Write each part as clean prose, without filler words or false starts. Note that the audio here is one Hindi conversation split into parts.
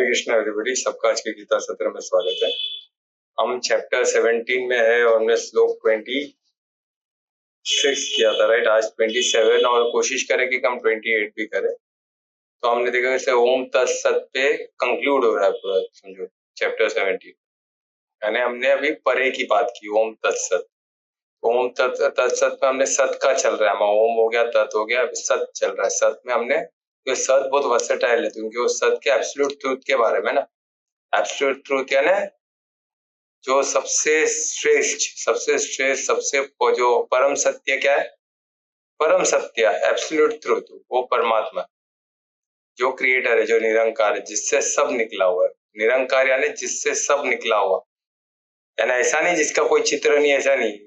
कृष्णा एवरीबॉडी, सबका आज के गीता सत्र में स्वागत है। हम चैप्टर 17 में है और हमने श्लोक 26 किया था, राइट। आज 27 और कोशिश करें कि हम 28 भी करें। तो हमने देखा जैसे ओम तत्सत पे कंक्लूड हो रहा है पूरा, समझो चैप्टर 17। यानी हमने अभी परे की बात की, ओम तत्सत। ओम तत्सत में हमने सत का चल रहा है, ओम हो गया, तत् हो गया, अभी सत चल रहा है। सत में हमने ये सत बहुत वर्सेटाइल है क्योंकि वो सत के एब्सोल्यूट ट्रूथ के बारे में ना, एब्सोल्यूट ट्रूथ यानी जो सबसे श्रेष्ठ सबसे जो परम सत्य क्या है, परम सत्य एब्सोल्यूट ट्रूथ, वो परमात्मा जो क्रिएटर है, जो निरंकार है, जिससे सब निकला हुआ है। निरंकार यानी जिससे सब निकला हुआ, यानी ऐसा नहीं जिसका कोई चित्र नहीं, ऐसा नहीं,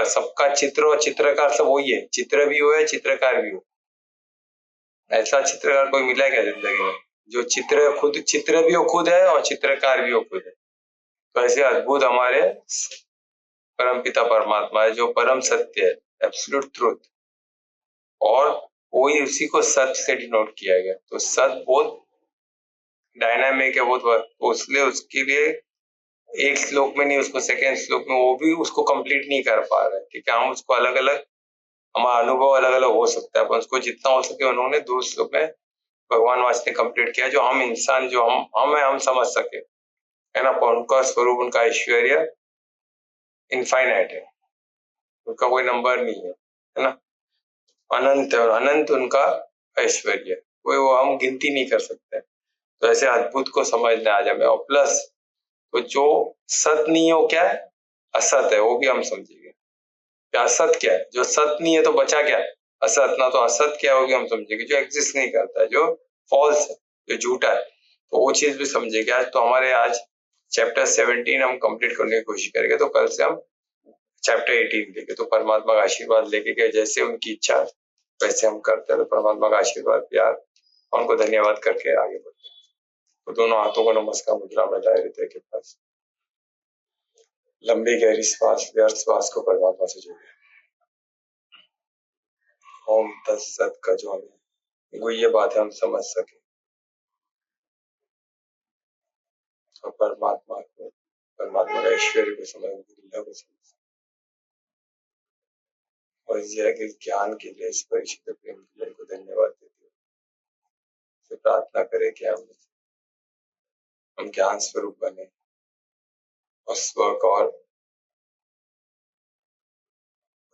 सबका चित्र और चित्रकार सब वही है। चित्र भी हो है, चित्रकार भी हो। ऐसा चित्रकार कोई मिला है क्या जिंदगी में जो चित्र भी हो खुद है और चित्रकार भी हो खुद है? तो ऐसे अद्भुत हमारे परम पिता परमात्मा है जो परम सत्य है, एब्सोल्यूट ट्रूथ, और वही उसी को सत से डिनोट किया गया। तो सत बहुत डायनामिक है, बहुत, उसलिए उसके लिए एक श्लोक में नहीं, उसको सेकेंड श्लोक में वो भी उसको कंप्लीट नहीं कर पा रहे। ठीक है, हम उसको अलग अलग, हमारा अनुभव अलग अलग हो सकता है, पर उसको जितना हो सके उन्होंने 2 श्लोक में भगवान वास्ते कंप्लीट किया, जो हम इंसान जो हम समझ सके, है ना। उनका स्वरूप, उनका ऐश्वर्य इनफाइनाइट है, उनका कोई नंबर नहीं है ना। अनंत और अनंत उनका ऐश्वर्य, कोई वो हम गिनती नहीं कर सकते। तो ऐसे अद्भुत को समझना आज हमें। और प्लस तो जो सत नहीं हो क्या है, असत है, वो भी हम समझेंगे। क्या असत क्या है, जो सत नहीं है तो बचा क्या है, असत ना। तो असत क्या है वो भी हम समझेंगे, जो एग्जिस्ट नहीं करता है, जो फॉल्स है, जो झूठा है, तो वो चीज भी समझेंगे आज। तो हमारे आज चैप्टर 17 हम कंप्लीट करने की कोशिश करेंगे। तो कल से हम चैप्टर 18 लेके, तो परमात्मा का आशीर्वाद लेके गए, जैसे उनकी इच्छा वैसे हम करते हैं। तो परमात्मा का आशीर्वाद, प्यार, उनको धन्यवाद करके आगे बढ़ते हैं। तो दोनों हाथों को नमस्कार मुद्रा में लाए हृदय के पास, लंबी गहरी श्वास, व्यर्थ श्वास को परमात्मा से जोड़े। ओम तत्सत का जो हमें वो ये बात है हम समझ सके, और परमात्मा का ऐश्वर्य को समझ, लीला को समझ, और इस ज्ञान के लिए, इस परिचित प्रेम के लिए को धन्यवाद देते हुए तो प्रार्थना करें कि हम ज्ञान स्वरूप बने और स्व और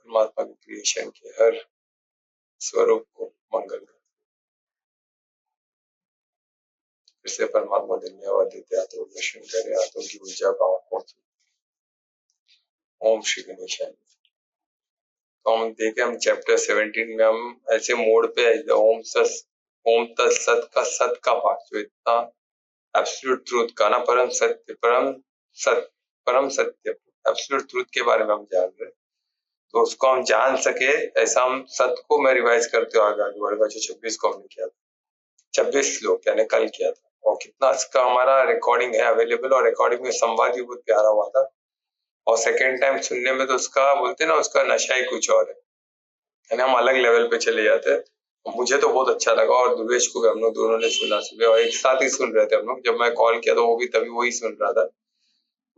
परमात्मा की क्रिएशन के हर स्वरूप को मंगल कर। फिर से परमात्मा धन्यवाद देते, हाथों दर्शन करें, हाथों की ऊर्जा पावन पहुंचे। ओम श्री गणेशाय। तो हम देखे, हम चैप्टर 17 में हम ऐसे मोड पे ओम तत्सत का सत का पाठ, जो इतना एब्सोल्यूट ट्रूथ का ना, परम सत्य एब्सोल्यूट ट्रूथ के बारे में हम जान रहे, तो उसको हम जान सके ऐसा हम सत को मैं रिवाइज करते हुए आगे बढ़ेगा। जो 26 को हमने किया था, 26 श्लोक यानी कल किया था, और कितना इसका हमारा रिकॉर्डिंग है अवेलेबल, और रिकॉर्डिंग में संवाद भी बहुत प्यारा हुआ था। और सेकेंड टाइम सुनने में तो उसका बोलते ना, उसका नशा ही कुछ और है ना, हम अलग लेवल पे चले जाते हैं। मुझे तो बहुत अच्छा लगा, और दुर्वेश को भी हम लोग दोनों ने सुना सुबह, और एक साथ ही सुन रहे थे हम लोग। जब मैं कॉल किया तो वो भी तभी वही सुन रहा था,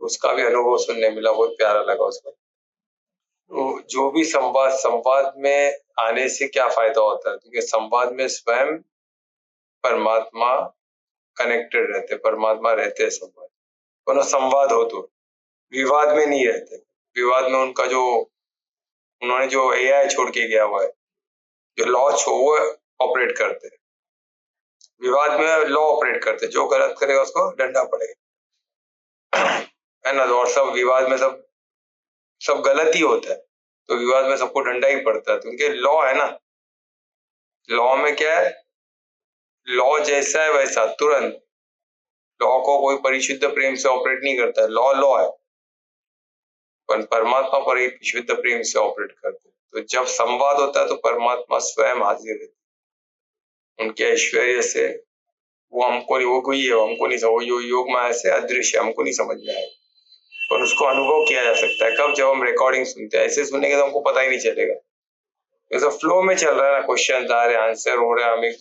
उसका भी अनुभव सुनने मिला, बहुत प्यारा लगा उसको। तो जो भी संवाद में आने से क्या फायदा होता है, क्योंकि संवाद में स्वयं परमात्मा कनेक्टेड रहते, परमात्मा रहते हैं संवाद, वरना संवाद हो तो विवाद में नहीं रहते। विवाद में उनका जो उन्होंने जो एआई छोड़ के गया हुआ है, जो लॉ वो ऑपरेट करते हैं, विवाद में लॉ ऑपरेट करते, जो गलत करेगा उसको डंडा पड़ेगा, है ना। और सब विवाद में सब गलत ही होता है, तो विवाद में सबको डंडा ही पड़ता है, क्योंकि लॉ है ना। लॉ में क्या है, लॉ जैसा है वैसा तुरंत, लॉ को कोई परिशुद्ध प्रेम से ऑपरेट नहीं करता है, लॉ है, पर परमात्मा पर ही शुद्ध प्रेम से ऑपरेट करते हैं। तो जब संवाद होता है तो परमात्मा स्वयं हाजिर है, उनके ऐश्वर्य से वो हमको नहीं, वो कोई है, हमको नहीं समझ, योग माया से अदृश्य, हमको नहीं समझ में आए, पर उसको अनुभव किया जा सकता है। कब, जब हम रिकॉर्डिंग सुनते हैं। ऐसे सुनेंगे तो हमको पता ही नहीं चलेगा, जैसे फ्लो में चल रहा है ना, क्वेश्चन आ रहे, आंसर हो रहे हैं, हम एक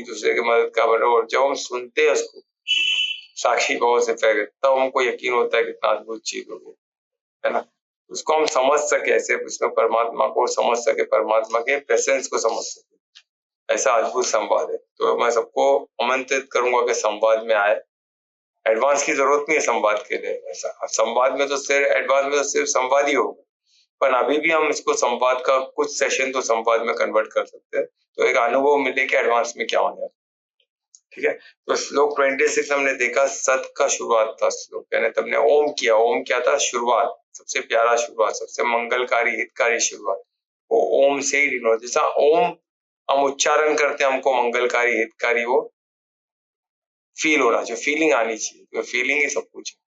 दूसरे की मदद का बनो, और जब हम सुनते हैं उसको साक्षी भाव से फैले, तब हमको यकीन होता है कितना अद्भुत चीज होगी, है ना। उसको हम समझ सके, ऐसे उसमें परमात्मा को समझ सके, परमात्मा के प्रेजेंस को समझ सके, ऐसा अद्भुत संवाद है। तो मैं सबको आमंत्रित करूंगा कि संवाद में आए। एडवांस की जरूरत नहीं है संवाद के लिए, ऐसा संवाद में तो सिर्फ एडवांस में तो सिर्फ संवाद ही होगा, पर अभी भी हम इसको संवाद का कुछ सेशन तो संवाद में कन्वर्ट कर सकते हैं, तो एक अनुभव मिले कि एडवांस में क्या होने वाला है। ठीक है, तो श्लोक 26 हमने देखा, सत का शुरुआत था श्लोक, यानी तुमने ओम किया, ओम क्या था, शुरुआत, सबसे प्यारा शुरुआत, सबसे मंगलकारी हितकारी शुरुआत, वो ओम से ही डिनोट, जैसा ओम हम उच्चारण करते हैं, हमको मंगलकारी हितकारी वो फील हो रहा, जो फीलिंग आनी चाहिए, तो फीलिंग ही सब कुछ है।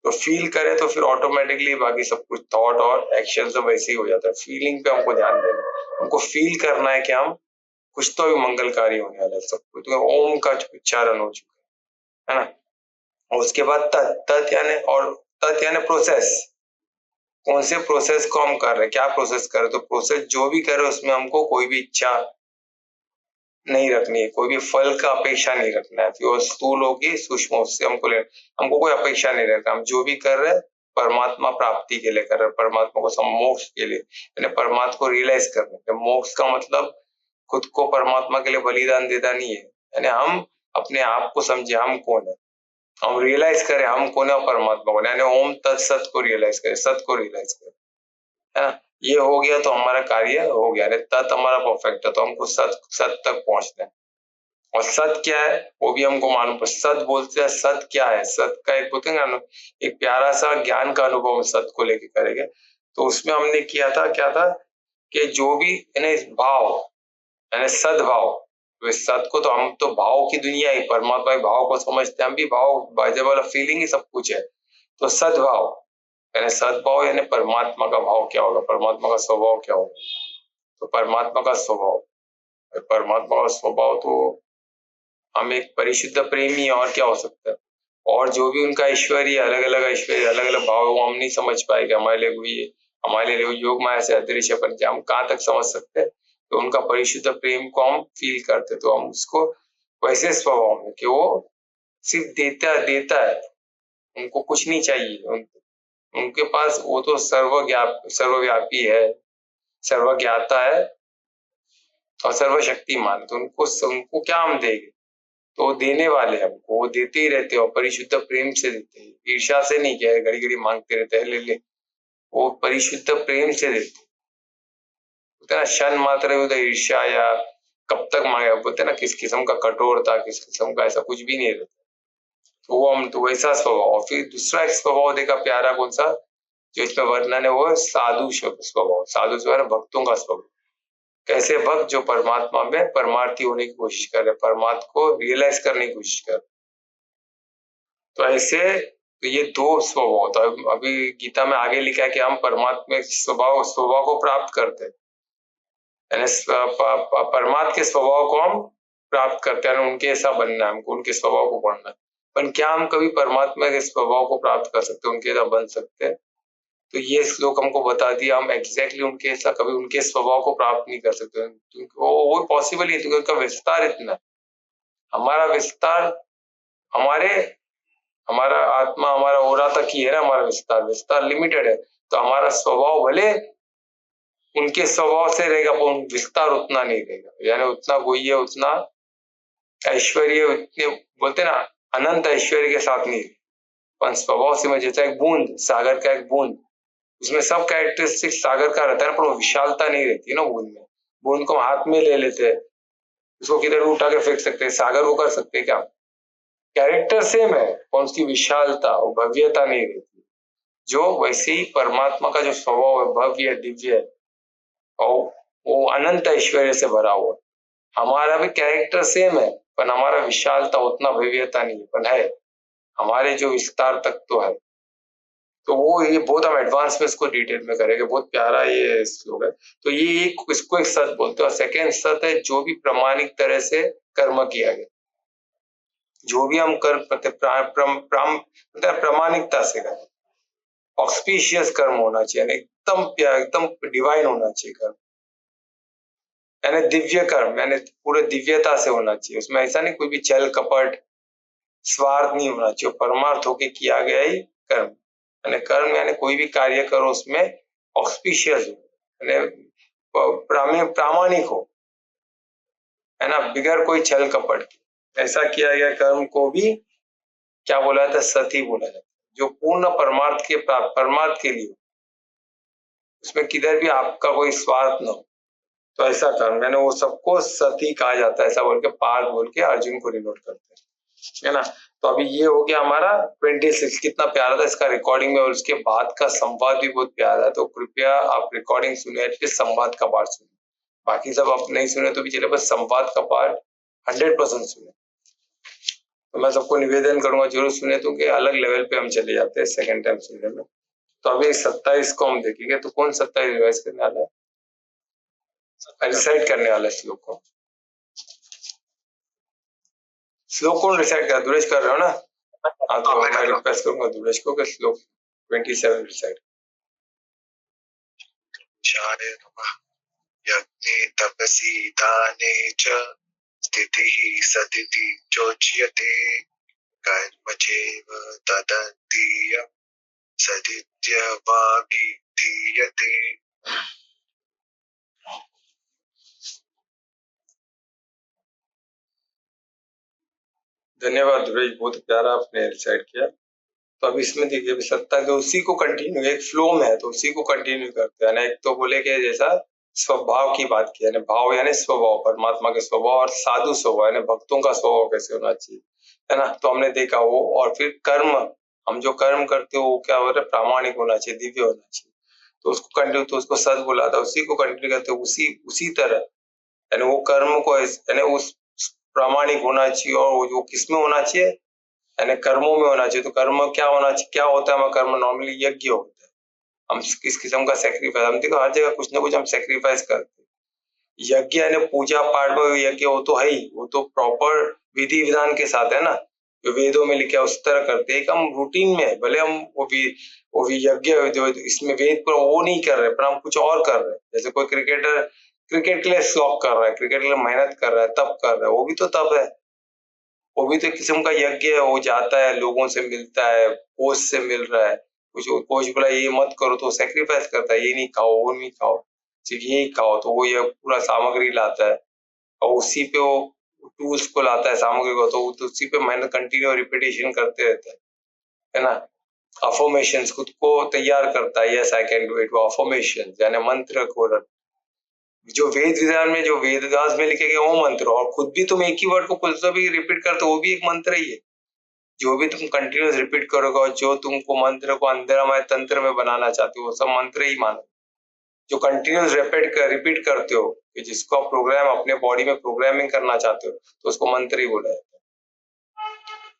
तो फील करे तो फिर ऑटोमेटिकली बाकी सब कुछ थॉट और एक्शन सब वैसे ही हो जाता है। फीलिंग पे हमको ध्यान देना, हमको फील करना है कि हम कुछ तो भी मंगलकारी होने वाला है सब कुछ, तो ओम का उच्चारण हो चुका है ना। और उसके बाद तत्, तत् यानी, और तत् यानी प्रोसेस, कौन से प्रोसेस को हम कर रहे हैं, क्या प्रोसेस कर रहे हैं, तो प्रोसेस जो भी कर रहे हैं उसमें हमको कोई भी इच्छा नहीं रखनी है, कोई भी फल का अपेक्षा नहीं रखना है, फिर वो स्थूल होगी सूक्ष्म, उससे हमको कोई अपेक्षा नहीं रखना, हम जो भी कर रहे हैं परमात्मा प्राप्ति के लिए कर रहे हैं, परमात्मा को मोक्ष के लिए, यानी परमात्मा को रियलाइज करने के। मोक्ष का मतलब खुद को परमात्मा के लिए बलिदान देना नहीं है, यानी हम अपने आप को समझे हम कौन है, हम रियलाइज करें हम कौन है और परमात्मा कौन है, यानी ओम तत्सत को रियलाइज करें, सत को रियलाइज करें, है ना। ये हो गया तो हमारा कार्य हो गया, तत् हमारा परफेक्ट है, तो हमको सत सत तक पहुंचना है। और सत क्या है वो भी हमको मालूम पड़े, सत बोलते हैं, सत क्या है, सत का एक बोलते हैं एक प्यारा सा ज्ञान का अनुभव हम सत को लेके करेंगे। तो उसमें हमने किया था, क्या था कि जो भी यानी भाव यानी सद्भाव, तो इस सत को तो हम तो भाव की दुनिया ही, परमात्मा के भाव को समझते हैं, हम भी भाव जब वाला फीलिंग ही सब कुछ है, तो सद्भाव यानी सद्भाव यानी परमात्मा का भाव क्या होगा, परमात्मा का स्वभाव क्या होगा, तो परमात्मा का स्वभाव, परमात्मा का स्वभाव तो हम एक परिशुद्ध प्रेमी, और क्या हो सकता है, और जो भी उनका ऐश्वर्य, अलग अलग ऐश्वर्य, अलग अलग भाव, वो हम नहीं समझ पाएंगे, हमारे लिए हुई, हमारे लिए योग माया से अदृश्य पर हम कहाँ तक समझ सकते हैं, तो उनका परिशुद्ध प्रेम को हम फील करते, तो हम उसको वैसे स्वभाव में कि वो सिर्फ देता देता है, उनको कुछ नहीं चाहिए, उनके पास वो तो सर्वव्यापी है, सर्वज्ञाता है और सर्वशक्तिमान, तो उनको क्या हम देंगे, तो देने वाले हमको, वो देते ही रहते हो, परिशुद्ध प्रेम से देते हैं, ईर्ष्या से नहीं, क्या घड़ी घड़ी मांगते रहते हैं ले ले, वो परिशुद्ध प्रेम से देते हैं। क्षण मात्र में ईर्ष्या या कब तक मांगे, बोलते ना किस किस्म का कठोरता, किस किस्म का, ऐसा कुछ भी नहीं रहता, तो वो हम तो वैसा स्वभाव। और फिर दूसरा एक स्वभाव देखा प्यारा, कौन सा जो इसमें वर्णन है, वो साधु स्वभाव, साधु स्वभाव भक्तों का स्वभाव, कैसे भक्त जो परमात्मा में परमार्थी होने की कोशिश कर रहे, परमात्मा को रियलाइज करने की कोशिश कर, तो ऐसे तो ये दो स्वभाव, तो अभी गीता में आगे लिखा है कि हम परमात्मा स्वभाव को प्राप्त करते हैं, यानी परमात्मा के स्वभाव को हम प्राप्त करते हैं, उनके ऐसा बनना है हमको, उनके स्वभाव को पढ़ना है। पर क्या हम कभी परमात्मा के स्वभाव को प्राप्त कर सकते हैं, उनके ऐसा बन सकते हैं, तो ये श्लोक हमको बता दिया, हम एग्जैक्टली उनके ऐसा कभी उनके स्वभाव को प्राप्त नहीं कर सकते, क्योंकि वो पॉसिबल ही है, क्योंकि उनका विस्तार इतना है, हमारा विस्तार हमारा आत्मा, हमारा ओरा तक ही है ना, हमारा विस्तार लिमिटेड है, तो हमारा स्वभाव भले उनके स्वभाव से रहेगा, पर विस्तार उतना नहीं रहेगा, यानी उतना गुह्य, उतना ऐश्वर्य, उतने बोलते ना अनंत ऐश्वर्य के साथ नहीं, पर स्वभाव से, जैसा एक बूंद, सागर का एक बूंद, उसमें सब कैरेक्टरिस्टिक सागर का रहता है, पर वो विशालता नहीं रहती ना बूंद में, बूंद को हाथ में ले लेते हैं, उसको किधर उठा के फेंक सकते हैं, सागर को कर सकते हैं क्या, कैरेक्टर सेम है और उसकी विशालता और भव्यता नहीं रहती, जो वैसे ही परमात्मा का जो स्वभाव है भव्य दिव्य है, और वो अनंत ऐश्वर्य से भरा हुआ, हमारा भी कैरेक्टर सेम है, पर हमारा विशालता उतना भव्यता नहीं, पर है हमारे जो विस्तार तक तो है, तो वो ये बहुत हम एडवांस में इसको डिटेल में करेंगे, बहुत प्यारा ये श्लोक है। तो ये एक इसको एक सत बोलते हैं, और सेकेंड सत है जो भी प्रमाणिक तरह से कर्म किया गया, जो भी हम कर प्रमाणिकता से करें, ऑस्पिशियस कर्म होना चाहिए, एकदम डिवाइन होना चाहिए कर्म, यानी दिव्य कर्म, यानी पूरे दिव्यता से होना चाहिए, उसमें ऐसा नहीं कोई भी छल कपट स्वार्थ नहीं होना चाहिए, परमार्थ होके किया गया ही कर्म। यानी कर्म यानी कोई भी कार्य करो उसमें ऑस्पिशियस हो, यानी प्रामाणिक हो, है ना, बिगैर कोई छल कपट के ऐसा किया गया कर्म को भी क्या बोला जाता है, सती बोला जाता है। जो पूर्ण परमार्थ के लिए, उसमें किधर भी आपका कोई स्वार्थ न हो, तो ऐसा कर्म मैंने वो सबको सती कहा जाता है, ऐसा बोल के पार्थ बोल के अर्जुन को डिनोट करते हैं, है ना। तो अभी ये हो गया हमारा 26, कितना प्यारा था इसका रिकॉर्डिंग में, और उसके बाद का संवाद भी बहुत प्यारा है। तो कृपया आप रिकॉर्डिंग सुने, एटलीस्ट संवाद का पार्ट सुने, बाकी सब आप नहीं सुने तो भी चले, बस संवाद का पार्ट 100% सुने। तो मैं सबको निवेदन करूंगा जरूर सुने, तो कि अलग लेवल पे हम चले जाते हैं सेकंड टाइम सुनने में। तो अभी 27 को हम देखेंगे, तो कौन 27 रिवाइज करने वाला है, रिसाइट करने वाला है श्लोक को। श्लोक कौन रिसाइट कर, दुरेश कर रहे हो ना? हाँ, तो मैं रिक्वेस्ट करूंगा दुरेश को कि श्लोक 27 रिसाइट। यज्ञे तपसि दाने च स्थितिः सदिति चोच्यते कर्म चैव तदन्तीयं सदित्यवाभिधीयते। धन्यवाद दुरेश, बहुत प्यारा आपने रिसाइट किया। तो अब इसमें देखिए सत्ता तो उसी को कंटिन्यू, एक फ्लो में है तो उसी को कंटिन्यू करते हैं ना। एक तो बोले कि जैसा स्वभाव की बात की, यानी भाव यानी स्वभाव, परमात्मा के स्वभाव, और साधु स्वभाव यानी भक्तों का स्वभाव कैसे होना चाहिए, है ना। तो हमने देखा वो, और फिर कर्म, हम जो कर्म करते हो वो क्या हो रहा है, प्रामाणिक होना चाहिए, दिव्य होना चाहिए। तो उसको कंटिन्यू, तो उसको सच बोला था, उसी को कंटिन्यू करते उसी उसी तरह, यानी वो कर्म को यानी उस प्रामाणिक होना चाहिए, और वो जो किसमें होना चाहिए, यानी कर्मों में होना चाहिए। तो कर्म क्या होना चाहिए, क्या होता है हमारा कर्म, नॉर्मली यज्ञ होता है। हम किस किस्म का सेक्रीफाइस, हम देखो हर जगह कुछ ना कुछ हम सेक्रीफाइस करते हैं। यज्ञ यानी पूजा पाठ में यज्ञ वो तो है ही, वो तो प्रॉपर विधि विधान के साथ है ना, जो वेदों में लिखा है उस तरह करते हैं। हम रूटीन में भले हम वो भी यज्ञ जो इसमें वेद पर वो नहीं कर रहे, पर हम कुछ और कर रहे हैं। जैसे कोई क्रिकेटर क्रिकेट के लिए शौक कर रहा है, क्रिकेट के लिए मेहनत कर रहा है, तप कर रहा है, वो भी तो तप है, वो भी तो किस्म का यज्ञ है। वो जाता है, लोगों से मिलता है, कोच से मिल रहा है, कुछ कोच बोला ये मत करो तो सेक्रीफाइस करता है, ये नहीं खाओ, वो नहीं खाओ, सिर्फ यही खाओ, तो वो ये पूरा सामग्री लाता है, और उसी पे वो टूल्स को लाता है, सामग्री को, तो उसी पे मेहनत कंटिन्यू रिपीटेशन करते रहता है ना। अफर्मेशंस, खुद को तैयार करता है, yes I can do it, वो अफर्मेशंस यानी मंत्र को, जो वेद विधान में, जो वेदव्यास में लिखे गए वो मंत्र, और खुद भी तुम एक ही वर्ड को कुछ भी रिपीट करते हो, वो भी एक मंत्र ही है। जो भी तुम कंटिन्यूस रिपीट करोगे, और जो तुमको मंत्र को अंदरमय तंत्र में बनाना चाहते हो, वो सब मंत्र ही मानो। जो कंटिन्यूस रिपीट करते हो, कि जिसको आप प्रोग्राम अपने बॉडी में प्रोग्रामिंग करना चाहते हो, तो उसको मंत्र ही बोला जाता है।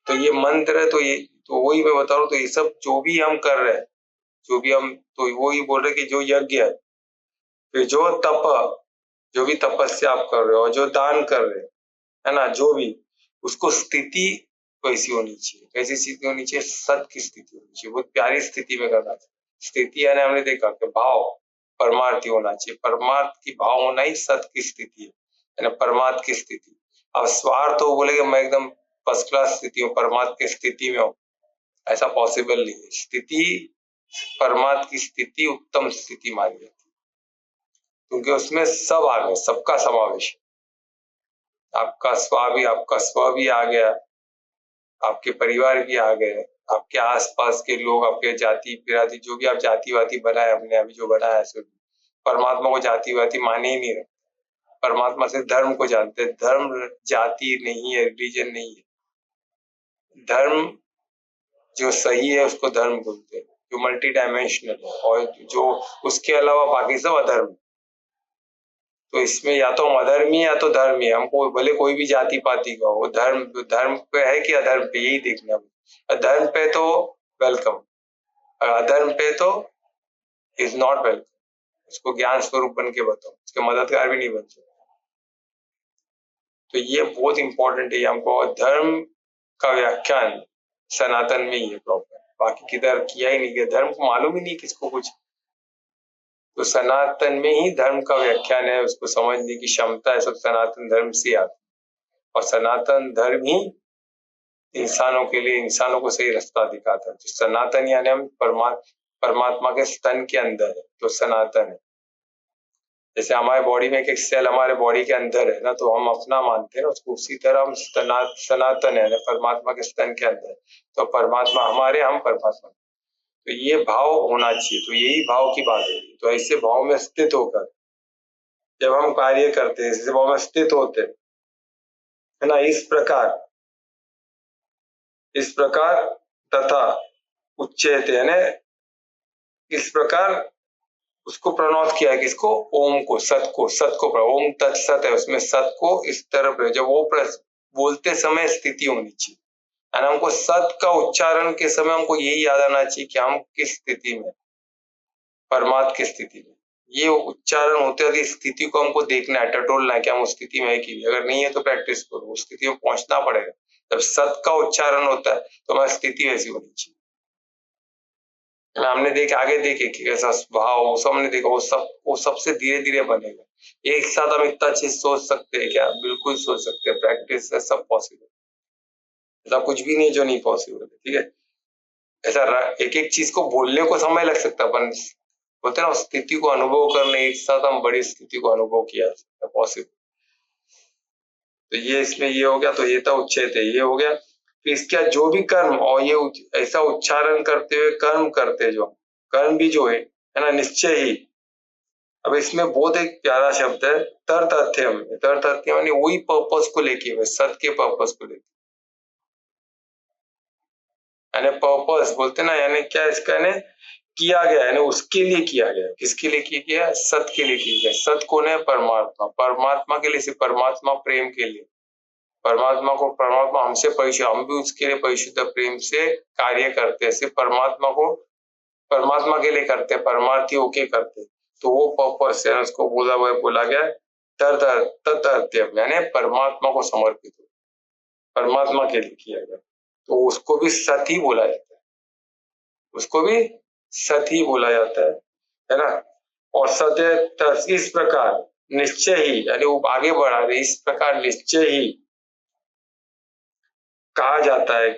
तो ये मंत्र है, तो वही मैं बता रहा हूँ। तो ये सब जो भी हम कर रहे हैं, जो भी हम, तो वही बोल रहे कि जो यज्ञ है, फिर जो तप, जो भी तपस्या आप कर रहे हो, जो दान कर रहे हो, है ना, जो भी, उसको स्थिति कैसी होनी चाहिए, कैसी स्थिति होनी चाहिए, सत की स्थिति होनी चाहिए, बहुत प्यारी स्थिति में करना चाहिए। स्थिति यानी हमने देखा कि भाव परमार्थी होना चाहिए, परमार्थ की भाव होना ही सत की स्थिति है, यानी परमार्थ की स्थिति। अब स्वार्थ हो बोले कि मैं एकदम फर्स्ट क्लास स्थिति हूँ, परमार्थ की स्थिति में हूँ, ऐसा पॉसिबल नहीं है। स्थिति, परमार्थ की स्थिति उत्तम स्थिति मानी जाती है, क्योंकि उसमें सब आ गए, सबका समावेश, आपका स्व भी आ गया, आपके परिवार भी आ गए, आपके आसपास के लोग, आपके जाति पिराती, जो भी आप जाति वाति बनाए हमने अभी जो बनाया है, सो परमात्मा को जाति वाति माने ही नहीं रहे। परमात्मा से धर्म को जानते हैं, धर्म जाति नहीं है, रिलीजन नहीं है। धर्म जो सही है उसको धर्म बोलते हैं, जो मल्टी डायमेंशनल है, और जो उसके अलावा बाकी सब अधर्म। तो इसमें या तो हम अधर्मी या तो धर्मी, हमको भले कोई भी जाति पाति का हो, धर्म धर्म पे है कि अधर्म पे, यही देखना है। धर्म पे तो वेलकम, अधर्म पे तो इज नॉट वेलकम, उसको ज्ञान स्वरूप बन के बताओ, उसके मददगार भी नहीं बन सकते। तो ये बहुत इंपॉर्टेंट है हमको। धर्म का व्याख्यान सनातन में ही है प्रॉपर, बाकी किधर किया ही नहीं गया, धर्म को मालूम ही नहीं किसको कुछ। तो सनातन में ही धर्म का व्याख्यान है, उसको समझने की क्षमता है सब सनातन धर्म से आती, और सनातन धर्म ही इंसानों के लिए, इंसानों को सही रास्ता दिखाता है। तो सनातन यानी हम परमात्मा के स्तन के अंदर है, तो सनातन है। जैसे हमारे बॉडी में एक सेल हमारे बॉडी के अंदर है ना, तो हम अपना मानते हैं ना उसको, उसी तरह हम सनातन है ना, परमात्मा के स्तन के अंदर। तो परमात्मा हमारे, हम परमात्मा। तो ये भाव होना चाहिए, तो यही भाव की बात है। तो ऐसे भाव में स्थित होकर जब हम कार्य करते हैं, ऐसे भाव में स्थित होते हैं, है ना, इस प्रकार तथा उच्चैते, यानी इस प्रकार उसको प्रोनाउंस किया है, किसको? ओम को, सत को ओम तत्सत है, उसमें सत को इस तरफ है। जब वो बोलते समय स्थिति होनी चाहिए, और हमको सत का उच्चारण के समय हमको यही याद आना चाहिए कि हम किस स्थिति में, परमात्मा की स्थिति में। ये उच्चारण होते हुए स्थिति को हमको देखना है, टटोलना है कि हम उस स्थिति में है कि नहीं। अगर नहीं है तो प्रैक्टिस करो, उस स्थिति में पहुंचना पड़ेगा। जब सत का उच्चारण होता है तो हमारी स्थिति वैसी होनी चाहिए। हमने देखे, आगे देखे कि कैसा भाव, वो सब हमने देखा, वो सबसे धीरे धीरे बनेगा। एक साथ हम इतना चीज सोच सकते हैं क्या? बिल्कुल सोच सकते हैं, प्रैक्टिस से सब पॉसिबल। ऐसा कुछ भी नहीं जो नहीं पॉसिबल है, ठीक है। ऐसा एक एक चीज को बोलने को समय लग सकता है, पर बोलते हैं ना, स्थिति को अनुभव करने एक साथ हम बड़ी स्थिति को अनुभव किया जा सकता है, पॉसिबल। तो ये इसमें ये हो गया, तो ये था उच्चैते, ये हो गया। फिर इसके जो भी कर्म, और ये ऐसा उच्चारण करते हुए कर्म करते, जो कर्म भी जो है ना, निश्चय ही। अब इसमें बहुत एक प्यारा शब्द है, तर्थत्यम। तर्थत्यम यानी वही पर्पस को लेके, सत के पर्पस को लेके, यानी पर्पस बोलते ना, यानी क्या इसका, यानी किया गया, यानी उसके लिए किया गया। किसके लिए किया गया? सत के लिए किया गया। सत कौन है? परमात्मा। परमात्मा के लिए, सिर्फ परमात्मा प्रेम के लिए, परमात्मा को, परमात्मा हमसे परिशुद्ध, हम भी उसके लिए परिशुद्ध प्रेम से कार्य करते हैं। सिर्फ परमात्मा को, परमात्मा के लिए करते हैं, परमार्थी होके करते। तो वो पर्पस है, उसको बोला गया तदर्थ्यम, यानी परमात्मा को समर्पित हो, परमात्मा के लिए किया गया। तो उसको भी सत ही बोला जाता है, उसको भी सत ही बोला जाता है ना। और सत इस प्रकार निश्चय ही, यानी वो आगे बढ़ा रहे, इस प्रकार निश्चय ही कहा जाता है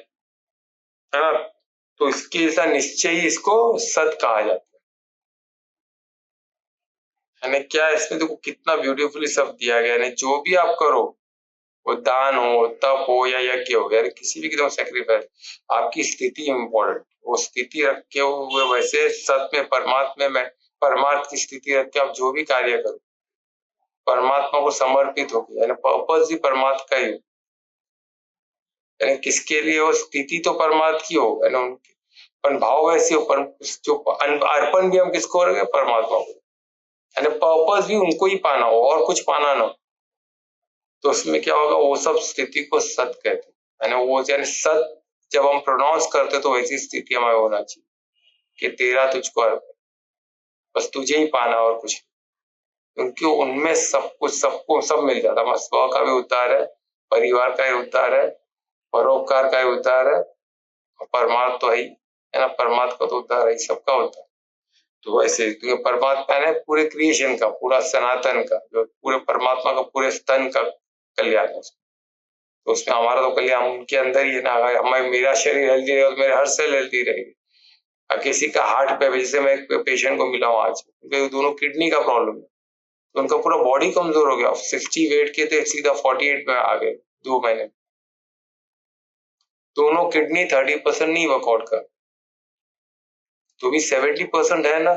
ना। तो इसके ऐसा निश्चय ही इसको सत कहा जाता है। यानी क्या, इसमें देखो कितना ब्यूटीफुली सब दिया गया है। जो भी आप करो, वो दान हो, तप हो, या यज्ञ हो, यानी किसी भी किस्म सैक्रिफाइस, आपकी स्थिति इम्पोर्टेंट। वो स्थिति रखे हुए वैसे सत में, परमात्मा में, परमार्थ की स्थिति रख के आप जो भी कार्य करो, परमात्मा को समर्पित हो, यानी पर्पस भी परमात्मा का ही हो। यानी किसके लिए हो? स्थिति तो परमात्मा की हो, यानी उनकी पर भाव वैसे हो, पर जो अर्पण भी हम किसको करेंगे? परमात्मा को। यानी पर्पस भी उनको ही पाना हो, और कुछ पाना ना हो। तो उसमें क्या होगा? वो सब स्थिति को सत कहते हैं। यानी वो, यानी सत जब हम प्रोनाउंस करते तो वैसी स्थिति हमें होना चाहिए कि तेरा तुझको अर्पण, बस तुझे ही पाना और कुछ नहीं। क्योंकि उनमें सब कुछ, सबको सब मिल जाता है। स्व का भी उद्धार है, परिवार का ही उद्धार है, परोपकार का ही उद्धार है, और परमात्मा तो है ना, परमात्मा का तो उद्धार है, सबका उद्धार। तो वैसे क्योंकि परमात्मा ने पूरे क्रिएशन का, पूरा सनातन का, जो पूरे परमात्मा का पूरे स्तन का कल्याण है, तो उसमें हमारा तो कल्याण उनके अंदर ही है ना। अगर हमारे, मेरा शरीर हेल्दी रहेगा तो मेरे हर सेल हेल्दी रहेगी। अब किसी का हार्ट पे, जैसे मैं एक पेशेंट को मिला हूँ आज, उनके दोनों किडनी का प्रॉब्लम है, तो उनका पूरा बॉडी कमजोर हो गया। 60 वेट के थे, सीधा 48 में आ गए 2 महीने। दोनों किडनी 30% नहीं वर्कआउट कर, तो भी 70% है ना।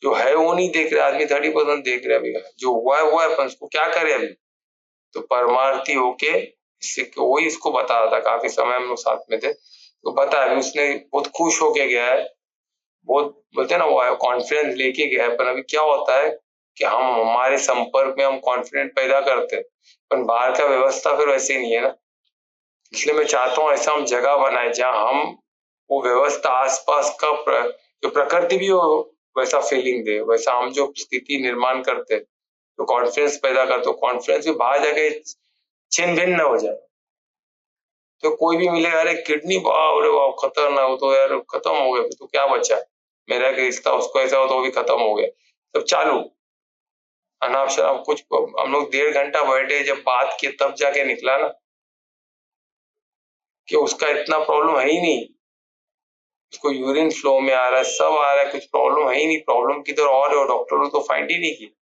जो है वो नहीं देख रहे आदमी, 30% देख रहे अभी। जो हुआ है अपन उसको क्या करे अभी। तो परमार्थी होके इससे, वही इसको बता रहा था, काफी समय हम लोग साथ में थे, तो बता, अभी उसने बहुत खुश होके गया है, बहुत बोलते हैं ना, वो कॉन्फिडेंस लेके गया है। पर अभी क्या होता है कि हम, हमारे संपर्क में हम कॉन्फिडेंस पैदा करते हैं, पर बाहर का व्यवस्था फिर वैसे ही नहीं है ना। इसलिए मैं चाहता हूँ ऐसा हम जगह बनाए जहाँ हम वो व्यवस्था, आसपास का जो प्रकृति भी हो वैसा फीलिंग दे, वैसा हम जो स्थिति निर्माण करते, तो कॉन्फिडेंस पैदा करते, तो कॉन्फिडेंस भी बाहर जाके छिन्न भिन्न न हो जाए। तो कोई भी मिलेगा, अरे किडनी, अरे वाह खतरनाक, तो यार खत्म हो गया, तो क्या बचा? मेरा रिश्ता उसको ऐसा हो तो वो भी खत्म हो गया, सब चालू अनाप शनाप कुछ। हम लोग 1.5 घंटा बैठे, जब बात किए तब जाके निकला ना। कि उसका इतना प्रॉब्लम है ही नहीं, उसको यूरिन फ्लो में आ रहा है, सब आ रहा है, कुछ प्रॉब्लम है ही नहीं, प्रॉब्लम किधर और है, डॉक्टर ने तो फाइंड ही नहीं की।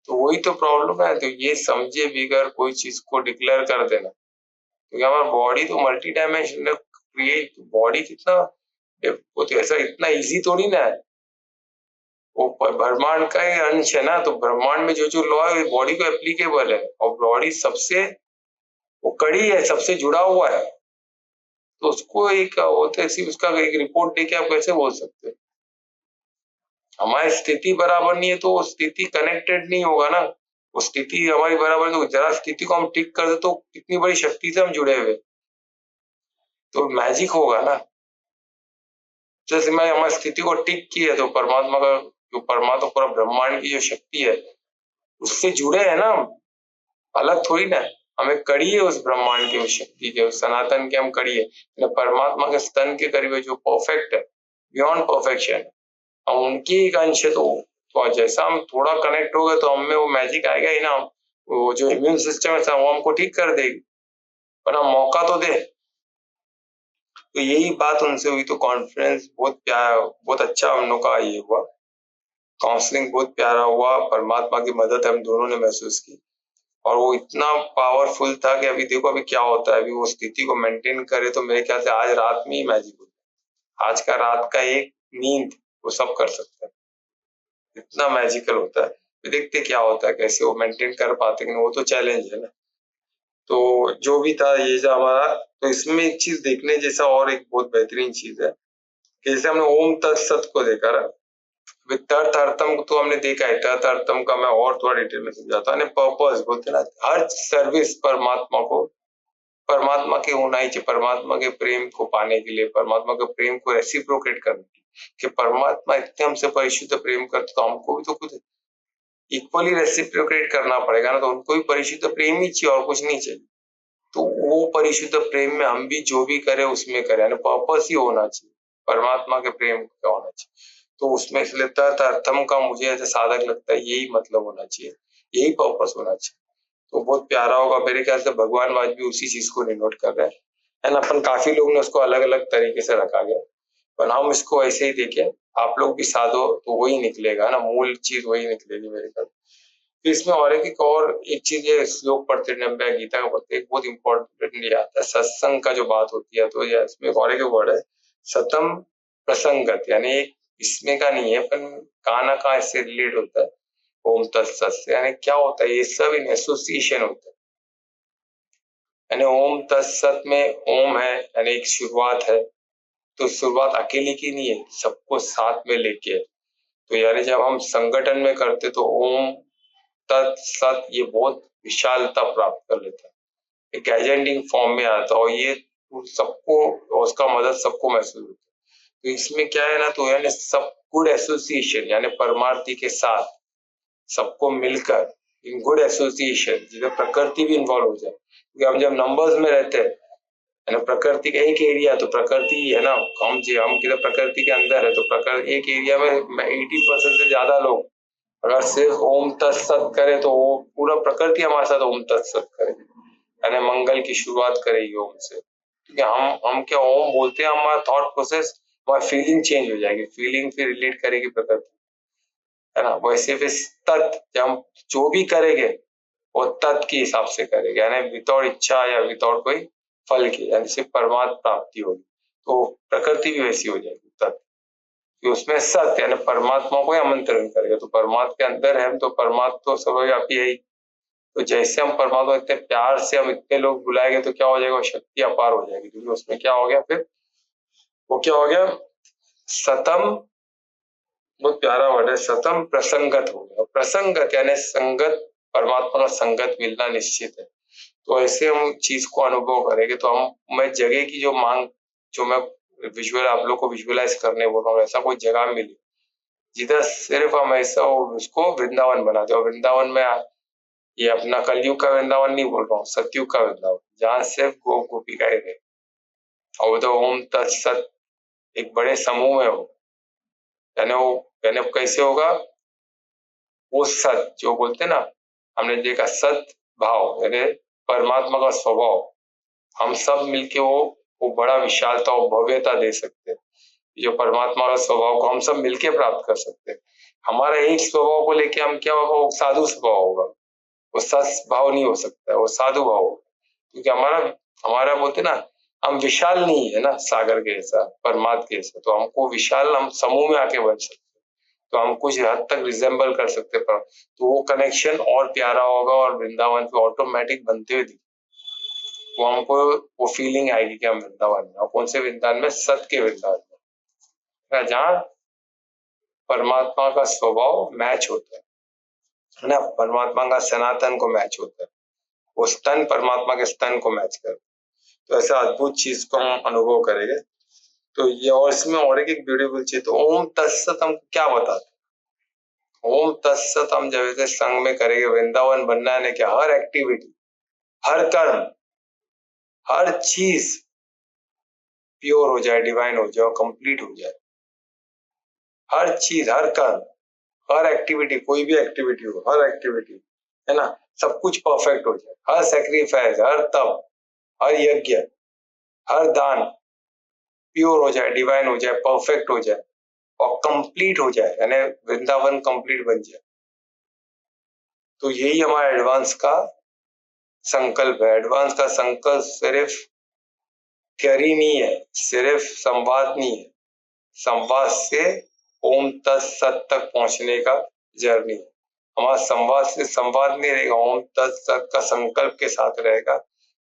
तो वही तो प्रॉब्लम है। तो ये समझे बिगर कोई चीज को डिक्लेयर कर देना, क्योंकि हमारा बॉडी तो मल्टी डायमेंशनल क्रिएट, बॉडी कितना वो तो ऐसा इतना इजी थोड़ी ना है, वो ब्रह्मांड का ही अंश है ना। तो ब्रह्मांड में जो जो लॉ है बॉडी को एप्लीकेबल है, और बॉडी सबसे वो कड़ी है, सबसे जुड़ा हुआ है। तो उसको एक होते ऐसी उसका एक रिपोर्ट देके आप कैसे बोल सकते हो? हमारी स्थिति बराबर नहीं है तो वो स्थिति कनेक्टेड नहीं होगा ना। वो स्थिति हमारी बराबर नहीं, तो जरा स्थिति को हम ठीक कर दे तो कितनी बड़ी शक्ति से हम जुड़े हुए, तो मैजिक होगा ना। जैसे मैं हमारी स्थिति को ठीक की है तो परमात्मा का जो परमात्मा पूरा ब्रह्मांड की जो शक्ति है उससे जुड़े हैं ना हम, अलग थोड़ी ना। हमें कड़ी है उस ब्रह्मांड की, उस शक्ति के, उस सनातन के हम कड़ी है। परमात्मा के स्तन के करीब है जो परफेक्ट है, बियॉन्ड परफेक्शन, हम उनकी एक अंश है। तो जैसा हम थोड़ा कनेक्ट हो गए तो हमें वो मैजिक आएगा ही ना। वो जो इम्यून सिस्टम है वो हमको ठीक कर देगी, पर हम मौका तो दे। तो यही बात उनसे हुई, तो कॉन्फ्रेंस बहुत प्यारा, बहुत अच्छा हम लोग का ये हुआ, काउंसलिंग बहुत प्यारा हुआ, परमात्मा की मदद हम दोनों ने महसूस की। और वो इतना पावरफुल था कि अभी देखो अभी क्या होता है, अभी वो स्थिति को मेंटेन करे तो मेरे ख्याल से आज रात में ही मैजिक होता है। आज का रात का एक नींद वो सब कर सकता है, इतना मैजिकल होता है। तो देखते क्या होता है, कैसे वो मेंटेन कर पाते कि वो तो चैलेंज है ना। तो जो भी था ये जो हमारा, तो इसमें एक चीज देखने जैसा और एक बहुत बेहतरीन चीज है कि जैसे हमने ओम तत्सत को देखा ना, तर्थ अर्थम को तो हमने देखा है, तर्थ अर्थम का मैं और थोड़ा डिटेल में समझाता हूँ। पर्पस बोलते ना, हर सर्विस परमात्मा को, परमात्मा के होना ही चाहिए, परमात्मा के प्रेम को पाने के लिए, परमात्मा के प्रेम को रेसिप्रोकेट करने कि परमात्मा इतने हमसे परिशुद्ध प्रेम करते तो हमको भी तो कुछ इक्वली रेसिप्रोकेट करना पड़ेगा ना। तो उनको भी परिशुद्ध प्रेम ही चाहिए और कुछ नहीं चाहिए। तो वो परिशुद्ध प्रेम में हम भी जो भी करें उसमें करें, यानी पर्पस ही होना चाहिए, परमात्मा के प्रेम का होना चाहिए। तो उसमें इसलिए तदर्थम का मुझे ऐसे साधक लगता है यही मतलब होना चाहिए, यही पर्पस होना चाहिए। तो बहुत प्यारा होगा मेरे ख्याल से, भगवान वाज भी उसी चीज को डिनोट कर रहे हैं, है ना। अपन काफी लोग ने उसको अलग अलग तरीके से रखा गया, पर हम इसको ऐसे ही देखें, आप लोग भी साधो तो वही निकलेगा ना, मूल चीज वही निकलेगी मेरे ख्याल। तो इसमें और एक चीज ये श्लोक पढ़ते टाइम गीता का पढ़ते एक बहुत इंपॉर्टेंट ये आता है, सत्संग का जो बात होती है। तो ये इसमें और एक वर्ड है सतम प्रसंगत, यानी एक इसमें का नहीं है पर कहाँ ना कहाँ इससे रिलेट होता है ओम तत्सत से। यानी क्या होता है, ये सब इन एसोसिएशन होता है। यानी ओम तत्सत में ओम है यानी एक शुरुआत है, तो शुरुआत अकेले की नहीं है, सबको साथ में लेके है। तो यानी जब हम संगठन में करते तो ओम तत्सत ये बहुत विशालता प्राप्त कर लेता है, एक एजेंडिंग फॉर्म में आता है, और ये सबको, उसका मदद सबको महसूस होता है। तो इसमें क्या है ना, तो यानी सब गुड एसोसिएशन, यानी परमार्थी के साथ सबको मिलकर इन गुड एसोसिएशन जिसमें प्रकृति भी इन्वॉल्व हो जाए, क्योंकि हम जब नंबर्स में रहते हैं, है ना, प्रकृति का एक एरिया तो प्रकृति है ना, हम किधर प्रकृति के अंदर है, तो प्रकृति एक एरिया में 80% से ज्यादा लोग अगर सिर्फ ओम तत्सत करे तो वो पूरा प्रकृति हमारे साथ ओम तत्सत करे, यानी मंगल की शुरुआत करेगी ओम से। क्योंकि हम क्या ओम बोलते हैं, हमारा थॉट प्रोसेस, हमारी फीलिंग चेंज हो जाएगी, फीलिंग फिर रिलेट करेगी प्रकृति, है ना। वैसे फिर तत् जब हम जो भी करेंगे वो तत् के हिसाब से करेंगे, यानी विदाउट इच्छा या विदाउट कोई फल की, यानी सिर्फ परमात्मा प्राप्ति होगी। तो प्रकृति भी वैसी हो जाएगी तत्, कि उसमें सत्य यानी परमात्मा को ही आमंत्रण करेगा। तो परमात्मा के अंदर है हम, तो परमात्मा तो सर्वव्यापी है ही। तो जैसे हम परमात्मा इतने प्यार से हम इतने लोग बुलाएंगे तो क्या हो जाएगा, शक्ति अपार हो जाएगी। क्योंकि उसमें क्या हो गया फिर, वो क्या हो गया, सतम, बहुत प्यारा वर्ड है, सतम प्रसंगत हो गया। प्रसंगत यानी संगत, परमात्मा का संगत मिलना निश्चित है। तो ऐसे हम चीज को अनुभव करेंगे तो हम, मैं जगह की जो मांग, जो मैं विजुअल आप लोग को विजुअलाइज करने बोल रहा हूँ, ऐसा कोई जगह मिली जिधर सिर्फ हम ऐसा उसको वृंदावन बना दे। और वृंदावन में ये अपना कलयुग का वृंदावन नहीं बोल रहा हूँ, सतयुग का वृंदावन, जहाँ सिर्फ गोपिकाएं गए, और तो ओम तत्सत एक बड़े समूह में हो, यानी वो, यानी कैसे होगा, वो सत जो बोलते ना, हमने देखा सत भाव, यानी परमात्मा का स्वभाव हम सब मिलके वो बड़ा विशालता और भव्यता दे सकते हैं। जो परमात्मा का स्वभाव को हम सब मिलके प्राप्त कर सकते हैं। हमारा एक स्वभाव को लेके हम क्या होगा, वो साधु स्वभाव होगा, वो सत भाव नहीं हो सकता, वो साधु भाव होगा। क्योंकि हमारा हमारा बोलते ना, हम विशाल नहीं है ना सागर के जैसा, परमात्मा के जैसा, तो हमको विशाल हम समूह में आके बन सकते, तो हम कुछ हद तक रिजेंबल कर सकते पर, तो वो कनेक्शन और प्यारा होगा और वृंदावन पे ऑटोमेटिक बनते हुए वो हमको वो फीलिंग आएगी कि हम वृंदावन में, और कौन से वृंदावन में, सत्य के वृंदावन में, जहाँ परमात्मा का स्वभाव मैच होता है ना, परमात्मा का सनातन को मैच होता है, वो स्तन परमात्मा के स्तन को मैच कर, तो ऐसा अद्भुत चीज को हम अनुभव करेंगे। तो ये और इसमें और एक ब्यूटीफुल चीज, तो ओम तत्सत हम क्या बताते हैं, ओम तत्सत हम जब ऐसे संग में करेंगे, वृंदावन बनना है क्या, हर एक्टिविटी, हर कर्म, हर चीज प्योर हो जाए, डिवाइन हो जाए, कंप्लीट हो जाए, हर चीज, हर कर्म, हर एक्टिविटी, कोई भी एक्टिविटी हो, हर एक्टिविटी है ना, सब कुछ परफेक्ट हो जाए, हर सेक्रीफाइस, हर तप, हर यज्ञ, हर दान प्योर हो जाए, डिवाइन हो जाए, परफेक्ट हो जाए और कंप्लीट हो जाए, यानी वृंदावन कंप्लीट बन जाए। तो यही हमारा एडवांस का संकल्प है। एडवांस का संकल्प सिर्फ थियरी नहीं है, सिर्फ संवाद नहीं है, संवाद से ओम तत्सत तक पहुंचने का जर्नी है। हमारा संवाद से संवाद नहीं रहेगा, ओम तत्सत का संकल्प के साथ रहेगा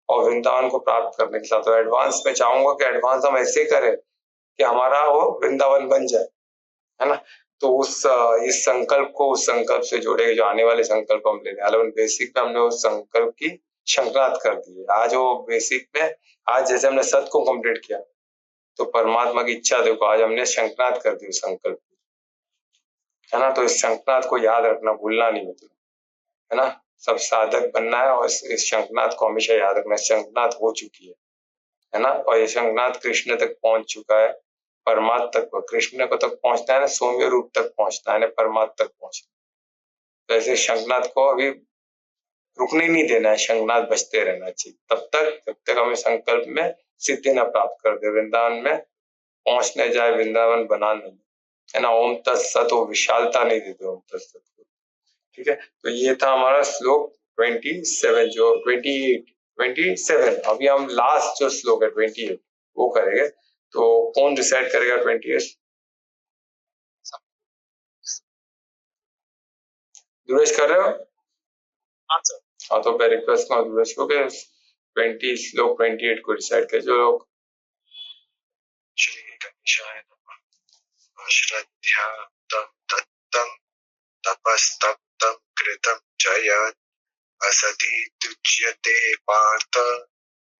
और वृंदावन को प्राप्त करने के साथ। तो एडवांस में चाहूंगा कि एडवांस हम ऐसे करें कि हमारा वो वृंदावन बन जाए, है ना। तो उस इस संकल्प को उस संकल्प से जोड़ेगा, जो आने वाले संकल्प हम लेने वाले, बेसिक में हमने उस संकल्प की शंकरात कर दी है। आज वो बेसिक में, आज जैसे हमने सत को कंप्लीट किया, तो परमात्मा की इच्छा देखो, आज हमने शंकरात कर दी उस संकल्प, है ना। तो इस शंकनाथ को याद रखना, भूलना नहीं, मतलब, है ना। सब साधक बनना है और इस शंकनाथ को हमेशा याद रखना। शंकनाथ हो चुकी है ना, और ये शंकनाथ कृष्ण तक पहुंच चुका है, परमात्मा तक, कृष्ण को तक पहुंचना है ना, सौम्य रूप तक पहुंचना है ना, परमात्मा तक पहुंचना। तो ऐसे शंकनाथ को अभी रुकने नहीं देना है, शंकनाथ बचते रहना चाहिए तब तक जब तक हमें संकल्प में सिद्धि न प्राप्त कर दे, वृंदावन में पहुंचने जाए, वृंदावन बना नहीं, है ना। ओम तत्सत, वो विशालता नहीं देते ओम तत्सत को, ठीक है। तो ये था हमारा श्लोक 27, जो 27। अभी हम लास्ट जो श्लोक है 28 वो करेंगे। तो कौन डिसाइड करेगा 28? दुरेश कर रहे हो? हाँ, तो मैं रिक्वेस्ट करूँ दुरेश को कि 28 को डिसाइड कर, जो लोग श्री गणेशाय नमः। श्रद्धा तम दत्तम तपस्तप्तं कृतं जयत् असति तुच्यते पार्थ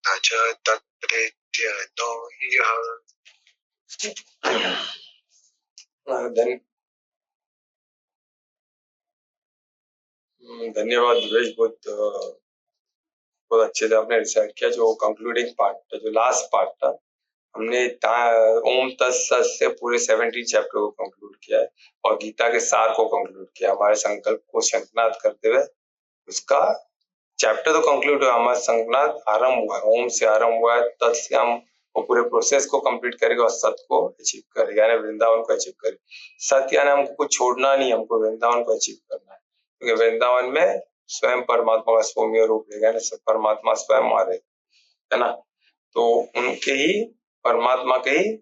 न च तत्प्रेत्य नो ह्यः। धन्यवाद दुरेश, बहुत अच्छे से आपने डिसाइड किया। जो कंक्लूडिंग पार्ट था, जो लास्ट पार्ट था, हमने ओम तत्सत से पूरे 17 चैप्टर को कंक्लूड किया है और गीता के सार को कंक्लूड किया, हमारे संकल्प को शंखनाद करते हुए। उसका चैप्टर तो कंक्लूड हुआ, हमारा संकनाद आरंभ हुआ है, ओम से आरंभ हुआ है, तत् से हम वो पूरे प्रोसेस को कंप्लीट करेंगे और सत्य को अचीव करेंगे, यानी वृंदावन को अचीव करेंगे। सत्य यानी हमको कुछ छोड़ना नहीं, हमको वृंदावन को अचीव करना है, क्योंकि वृंदावन में स्वयं परमात्मा का सौम्य रूप रहेगा ना, सब परमात्मा स्वयं आ रहे, है ना। तो उनके ही, परमात्मा के ही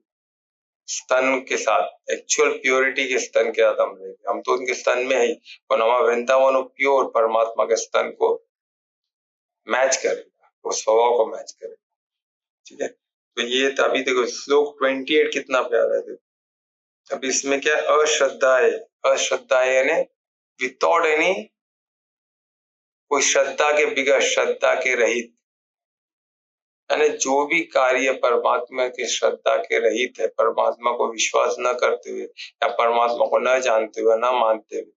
स्तन के साथ, एक्चुअल प्योरिटी के स्तन के साथ हम रहेंगे। हम तो उनके स्तन में ही, और हमारा वृंदावन प्योर परमात्मा के स्तन को मैच करेगा, वो स्वभाव को मैच करेगा, ठीक है। तो ये अभी देखो श्लोक 28 कितना प्यारा है, देखो। अब इसमें क्या, अश्रद्धा है, अश्रद्धा है यानी विदाउट एनी, कोई श्रद्धा के बिगड़, श्रद्धा के रहित, यानी जो भी कार्य परमात्मा की श्रद्धा के रहित है, परमात्मा को विश्वास न करते हुए या परमात्मा को न जानते हुए, न मानते हुए,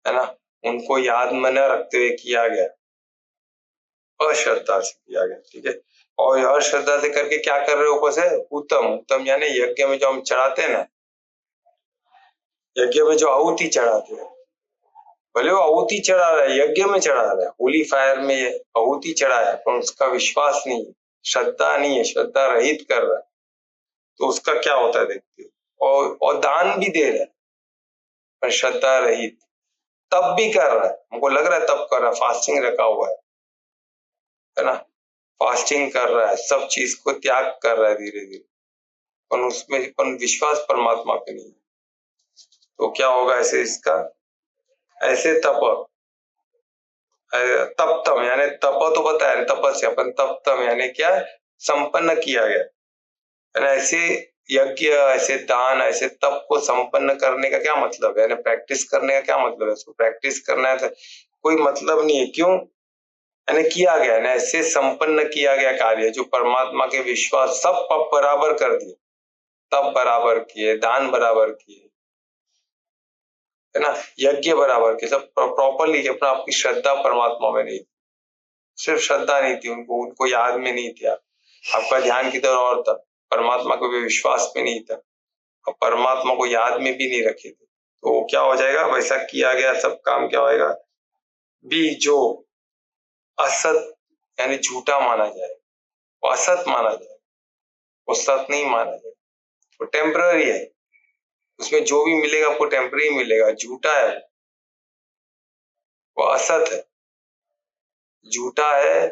है ना, उनको याद में न रखते हुए किया गया, अश्रद्धा से किया गया, ठीक है। और अश्रद्धा से करके क्या कर रहे हो ऊपर से, उत्तम, उत्तम यानी यज्ञ में जो हम चढ़ाते हैं ना, यज्ञ में जो आहुति चढ़ाते हैं, भले वो आहुति चढ़ा रहा है, यज्ञ में चढ़ा रहा है, होली फायर में ये आहुति चढ़ाया है, पर उसका विश्वास नहीं है, श्रद्धा नहीं है, श्रद्धा रहित कर रहा है, तो उसका क्या होता है देखते हो। और दान भी दे रहा है पर श्रद्धा रहित, तब भी कर रहा है, हमको लग रहा है तब कर रहा है, फास्टिंग रखा हुआ है ना, फास्टिंग कर रहा है, सब चीज को त्याग कर रहा है धीरे धीरे, पर उसमें पर विश्वास परमात्मा पे नहीं है। तो क्या होगा ऐसे इसका, ऐसे तपतम यानी तप तो पता है तपस्या, अपन तपतम यानी क्या, संपन्न किया गया है ना। ऐसे यज्ञ, ऐसे दान, ऐसे तप को संपन्न करने का क्या मतलब है, प्रैक्टिस करने का क्या मतलब है, उसको प्रैक्टिस करना है तो कोई मतलब नहीं है, क्यों, यानी किया गया ना, ऐसे संपन्न किया गया कार्य जो परमात्मा के विश्वास सब बराबर कर दिए, तप बराबर किए, दान बराबर किए, है ना, यज्ञ बराबर किए, सब प्रॉपरली, अपना आपकी श्रद्धा परमात्मा में नहीं, सिर्फ श्रद्धा नहीं थी उनको, उनको याद में नहीं था, आपका ध्यान की तरह और था, परमात्मा को भी विश्वास में नहीं था, और परमात्मा को याद में भी नहीं रखे थे, तो क्या हो जाएगा, वैसा किया गया सब काम क्या होएगा, भी जो असत यानी झूठा माना जाए, वो असत माना जाए, वो सत नहीं माना जाए, वो टेम्पररी है, उसमें जो भी मिलेगा आपको टेम्पररी मिलेगा, झूठा है, वो असत है, झूठा है,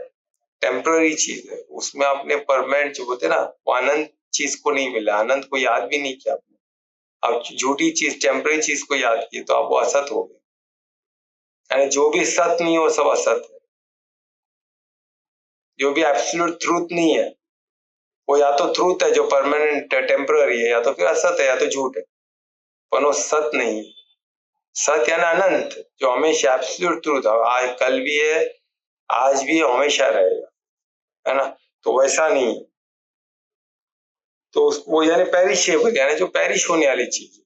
टेम्पररी चीज है, उसमें आपने परमानेंट जो बोलते ना, वो अनंत चीज को नहीं मिला, अनंत को याद भी नहीं किया आपने, आप झूठी चीज, टेम्पररी चीज को याद किए तो आप वो असत हो गए, यानी जो भी सत नहीं है वो सब असत है, जो भी एब्सोल्यूट ट्रूथ नहीं है वो या तो ट्रूथ है जो परमानेंट टेम्पररी है, या तो फिर असत है, या तो झूठ है, पर वो सत नहीं है, सत यानी अनंत, जो हमेशा एब्सोल्यूट ट्रूथ है, आज कल भी है, आज भी हमेशा रहेगा, है ना, तो वैसा नहीं है, तो वो यानी पेरिशेबल, यानी जो पेरिश होने वाली चीज,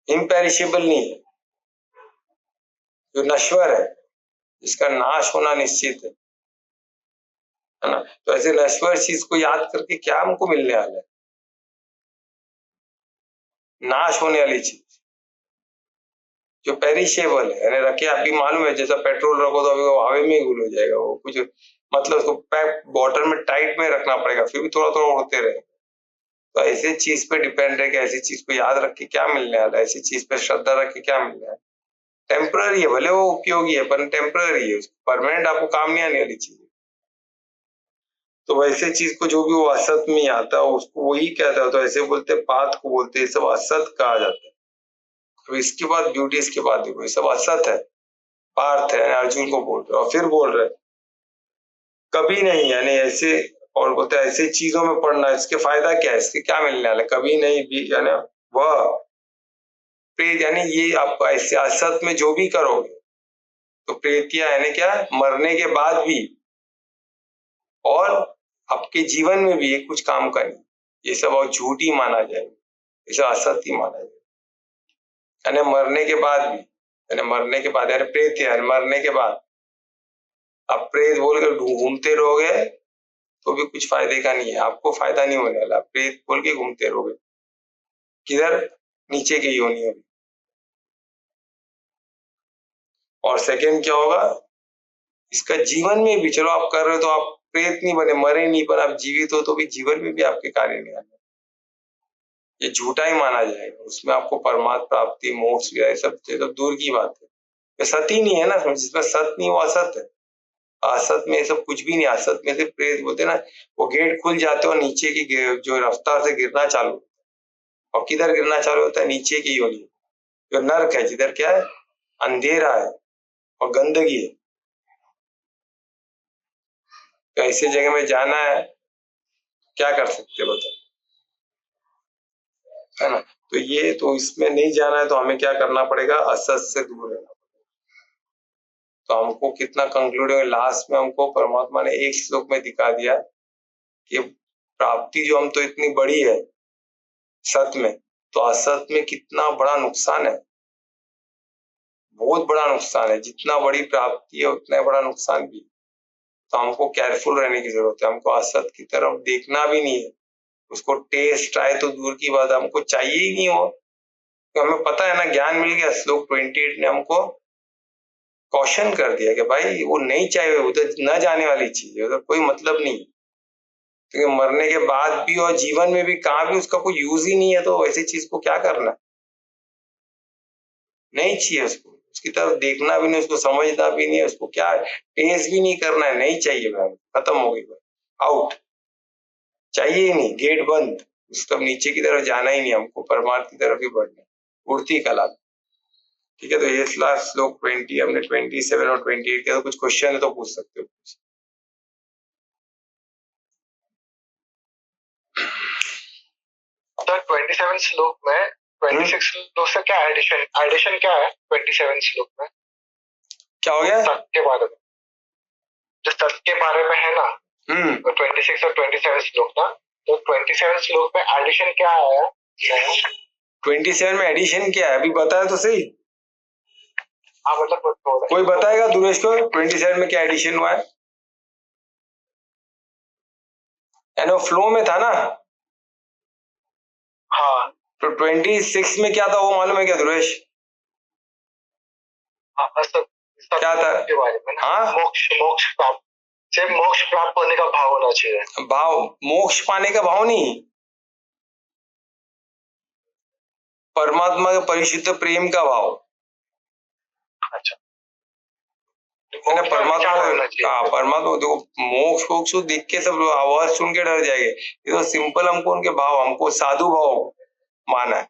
इम्पेरिशेबल नहीं है, जो नश्वर है, जिसका नाश होना निश्चित है ना, तो ऐसे नश्वर चीज को याद करके क्या हमको मिलने वाला है, नाश होने वाली चीज जो पेरिशेबल है, यानी रखे, अभी मालूम है जैसा पेट्रोल रखो तो अभी वो हवा में ही घुल हो जाएगा, वो कुछ मतलब उसको पैक बॉटल में टाइट में रखना पड़ेगा, फिर भी थोड़ा थोड़ा उड़ते रहे, तो ऐसी चीज पे डिपेंड है कि ऐसी चीज को याद रख के क्या मिलने वाला है, ऐसी चीज पे श्रद्धा रख के क्या मिलने वाला है, टेम्पररी है, भले वो उपयोगी है पर टेम्पररी है, परमानेंट आपको काम नहीं आने वाली चीज, तो वैसे चीज को जो भी वो असत में आता है उसको वही कहता है, तो ऐसे बोलते पात को बोलते, सब असत कहा जाता है। तो इसके बाद ब्यूटी, इसके बाद देखो ये सब असत है, पार्थ है, अर्जुन को बोल रहे और फिर बोल रहे कभी नहीं, यानी ऐसे, और बोलते हैं ऐसे चीजों में पढ़ना, इसके फायदा क्या है, इसके क्या मिलने वाला, कभी नहीं भी, यानी वह प्रेत, यानी ये आप ऐसे असत में जो भी करोगे तो प्रेतिया यानी क्या, मरने के बाद भी और आपके जीवन में भी ये कुछ काम का नहीं, ये सब और झूठ ही माना जाएगा, ये सब असत ही माना जाएगा, यानी मरने के बाद भी, यानी मरने के बाद, यानी प्रेत यानी मरने के बाद आप प्रेत बोल कर घूमते रहोगे तो भी कुछ फायदे का नहीं है, आपको फायदा नहीं होने वाला, प्रेत बोल के घूमते रहोगे, किधर, नीचे की योनियों में। और सेकंड क्या होगा, इसका जीवन में भी, चलो आप कर रहे हो तो आप प्रेत नहीं बने, मरे नहीं, पर आप जीवित हो तो भी जीवन में भी आपके कार्य नहीं आने, ये झूठा ही माना जाएगा, उसमें आपको परमात्मा प्राप्ति, मोक्ष, ये सब तो दूर की बात है, ये सत ही नहीं है ना, जिसमें सत नहीं वो असत है, असत में सब कुछ भी नहीं, असत में से प्रेत बोलते ना, वो गेट खुल जाते हो नीचे की जो रफ्तार से गिरना चालू, और किधर गिरना चालू होता है, नीचे की योनि, जो नर्क है, जिधर क्या है, अंधेरा है और गंदगी है, तो ऐसे जगह में जाना है, क्या कर सकते बताओ, है ना, तो ये तो इसमें नहीं जाना है, तो हमें क्या करना पड़ेगा, असत से दूर रहना, तो हमको कितना कंक्लूड है, लास्ट में हमको परमात्मा ने एक श्लोक में दिखा दिया कि प्राप्ति जो हम तो इतनी बड़ी है सत में, तो असत में कितना बड़ा नुकसान है, बहुत बड़ा नुकसान है, जितना बड़ी प्राप्ति है उतना बड़ा नुकसान भी, तो हमको केयरफुल रहने की जरूरत है, हमको असत की तरफ देखना भी नहीं है, उसको टेस्ट आए तो दूर की बात, हमको चाहिए ही नहीं हो, तो हमें पता है ना, ज्ञान मिल गया। श्लोक 28 ने हमको कॉशन कर दिया कि भाई वो नहीं चाहिए, उधर न जाने वाली चीज है, उधर कोई मतलब नहीं। क्योंकि मरने के बाद भी और जीवन में भी कहाँ भी उसका कोई यूज ही नहीं है, तो ऐसी चीज को क्या करना, नहीं चाहिए उसको, उसकी तरफ देखना भी नहीं, उसको समझना भी नहीं, उसको क्या टेस्ट भी नहीं करना है, नहीं चाहिए भाई, खत्म हो गई, आउट, चाहिए ही नहीं, गेट बंद, उस तब नीचे की तरफ जाना ही नहीं, हमको परमार्थ की तरफ ही बढ़ना, उड़ती कला। ठीक है, तो ये लास्ट श्लोक 20 हमने 27 और 28 के, तो कुछ क्वेश्चन है तो पूछ सकते हो। तो 27 श्लोक में 26 श्लोक से क्या एडिशन क्या है 27 श्लोक में? क्या हो गया? सत्य के बारे में, जो सत्य के बारे में है ना, तो 26 और 27 श्लोक ना, तो 27 श्लोक में एडिशन क्या आया? 27 में एडिशन क्या है अभी बताया तो सही। हाँ मतलब कोई बताएगा दुरेश को 27 में क्या एडिशन हुआ है? यानी फ्लो में था ना। हाँ, तो 26 में क्या था वो मालूम है क्या दुरेश? हाँ सब क्या था के बारे में ना, हाँ, मोक्ष प्राप्त, सिर्फ मोक्ष प्राप्त होने का भाव होना चाहिए। भाव, मोक्ष पाने का भाव नहीं, परमात्मा के परिशुद्ध प्रेम का भाव। अच्छा, परमात्मा, हाँ परमात्मा, देखो मोक्ष फोक्ष देख के सब आवाज सुन के डर जाएंगे, ये तो सिंपल हमको उनके भाव, हमको साधु भाव माना है,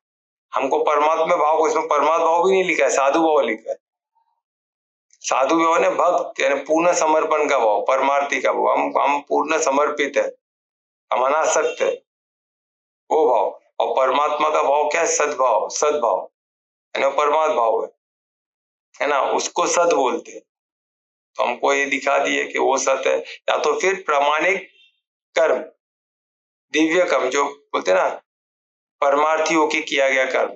हमको परमात्मा भाव को, इसमें परमात्मा भाव भी नहीं लिखा है, साधु भाव लिखा है। साधु भाव ने भक्त यानी पूर्ण समर्पण का भाव, परमार्थी का भाव, हम पूर्ण समर्पित है, हम अनासक्त है, वो भाव। और परमात्मा का भाव क्या है? सद्भाव, सद्भाव यानी परमात्मा भाव है ना, उसको सद बोलते हैं। तो हमको ये दिखा दिए कि वो सत्य है, या तो फिर प्रामाणिक कर्म, दिव्य कर्म जो बोलते हैं ना, परमार्थी होके किया गया कर्म,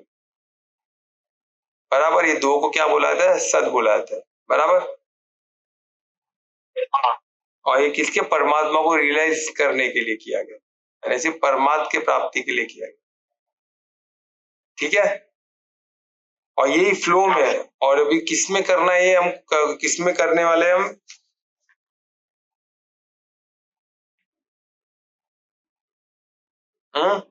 बराबर, ये दो को क्या बोला जाता है? सद बोला जाता है, बराबर। और ये किसके? परमात्मा को रियलाइज करने के लिए किया गया, यानी सिर्फ परमात्मा के प्राप्ति के लिए किया गया, ठीक है। और यही फ्लो में है, और अभी किसमें करना है ये, हम किसमें करने वाले हैं हम?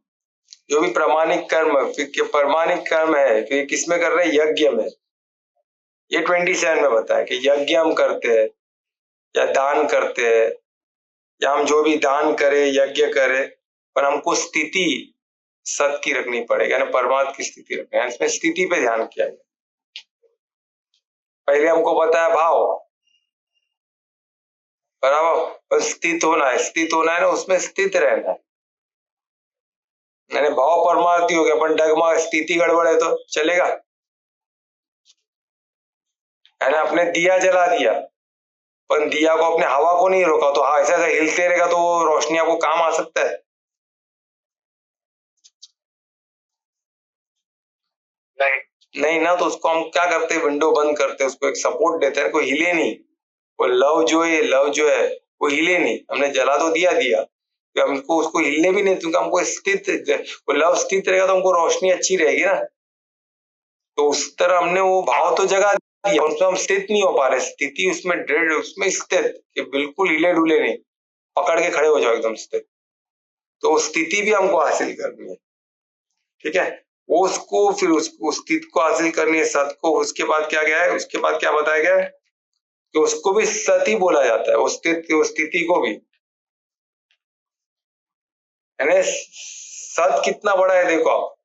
जो भी प्रामाणिक कर्म, फिर प्रामाणिक कर्म है, फिर किसमें कर रहे हैं? यज्ञ में। ये 27 में बताया कि यज्ञ हम करते हैं या दान करते हैं, या हम जो भी दान करें, यज्ञ करें, पर हमको स्थिति सत की रखनी पड़ेगी, यानी परमात्मा की स्थिति रखनी है, इसमें स्थिति पे ध्यान किया है। पहले हमको बताया भाव, बराबर, पर स्थित होना है, स्थित होना है ना, उसमें स्थित रहना है, यानी भाव परमार्थी हो गया, अपन डगमा स्थिति गड़बड़ है तो चलेगा, यानी अपने दिया जला दिया, पर दिया को, अपने हवा को नहीं रोका, तो हाँ ऐसा ऐसा हिलते रहेगा तो वो रोशनी आपको काम आ सकता है? नहीं ना, तो उसको हम क्या करते हैं? विंडो बंद करते हैं, उसको एक सपोर्ट देते हैं, कोई हिले नहीं, वो लव जो है वो हिले नहीं, हमने जला तो दिया दिया, तो हमको उसको हिलने भी नहीं, क्योंकि हमको स्थित, वो लव स्थित रहेगा तो हमको रोशनी अच्छी रहेगी ना, तो उस तरह हमने वो भाव तो जगा दिया, उसमें हम स्थित नहीं हो पा रहे, स्थिति उसमें ड्रेड, उसमें स्थित कि बिल्कुल हिले डुले नहीं, पकड़ के खड़े हो जाओ एकदम स्थित, तो स्थिति भी हमको हासिल करनी है, ठीक है। उसको फिर उसको स्थिति को हासिल करनी है, सत को, उसके बाद क्या गया है, उसके बाद क्या बताया गया है कि उसको भी सत ही बोला जाता है, उस स्थिति को भी, यानी सत कितना बड़ा है देखो आप,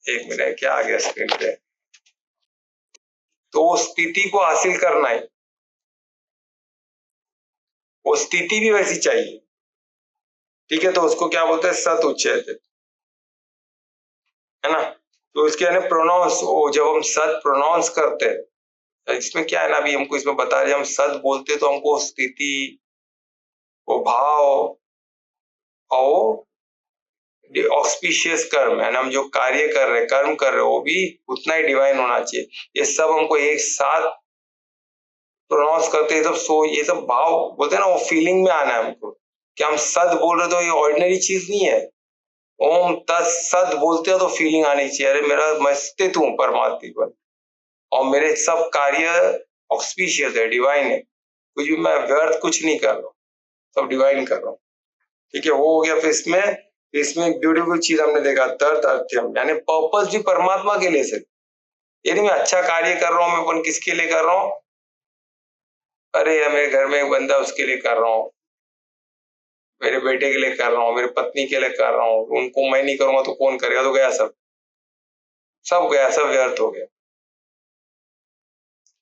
एक मिनट क्या आ गया स्क्रीन पे, तो उस स्थिति को हासिल करना है, वो स्थिति भी वैसी चाहिए, ठीक है, तो उसको क्या बोलते हैं? सत उच्चैत, है ना। तो इसके यानी प्रोनाउंस, जब हम सत प्रोनाउंस करते हैं, इसमें क्या है ना, अभी हमको इसमें बता रहे, हम सत बोलते तो हमको स्थिति, वो भाव और ऑस्पिशियस कर्म, है ना, हम जो कार्य कर रहे, कर्म कर रहे, वो भी उतना ही डिवाइन होना चाहिए, ये सब हमको एक साथ प्रोनाउंस करते हैं, सब ये सब भाव बोलते हैं ना, वो फीलिंग में आना है हमको, कि हम सद बोल रहे तो ये ऑर्डिनरी चीज नहीं है, ओम तत्सत बोलते हो तो फीलिंग आनी चाहिए, अरे मेरा मैं स्थित हूँ परमात्मा पर और मेरे सब कार्य ऑस्पिशियस है, डिवाइन है, कुछ भी मैं व्यर्थ कुछ नहीं कर रहा हूँ, सब डिवाइन कर रहा हूँ। ठीक है, वो हो गया। फिर इसमें एक ब्यूटीफुल चीज हमने देखा, तर्थ अर्थ्यम, यानी पर्पस भी परमात्मा के लिए से, ये नहीं मैं अच्छा कार्य कर रहा हूँ, मैं अपन किसके लिए कर रहा हूँ, अरे मेरे घर में एक बंदा उसके लिए कर रहा हूँ, मेरे बेटे के लिए कर रहा हूँ, मेरी पत्नी के लिए कर रहा हूँ, उनको मैं नहीं करूंगा तो कौन करेगा, तो गया सब, सब गया, सब व्यर्थ हो गया।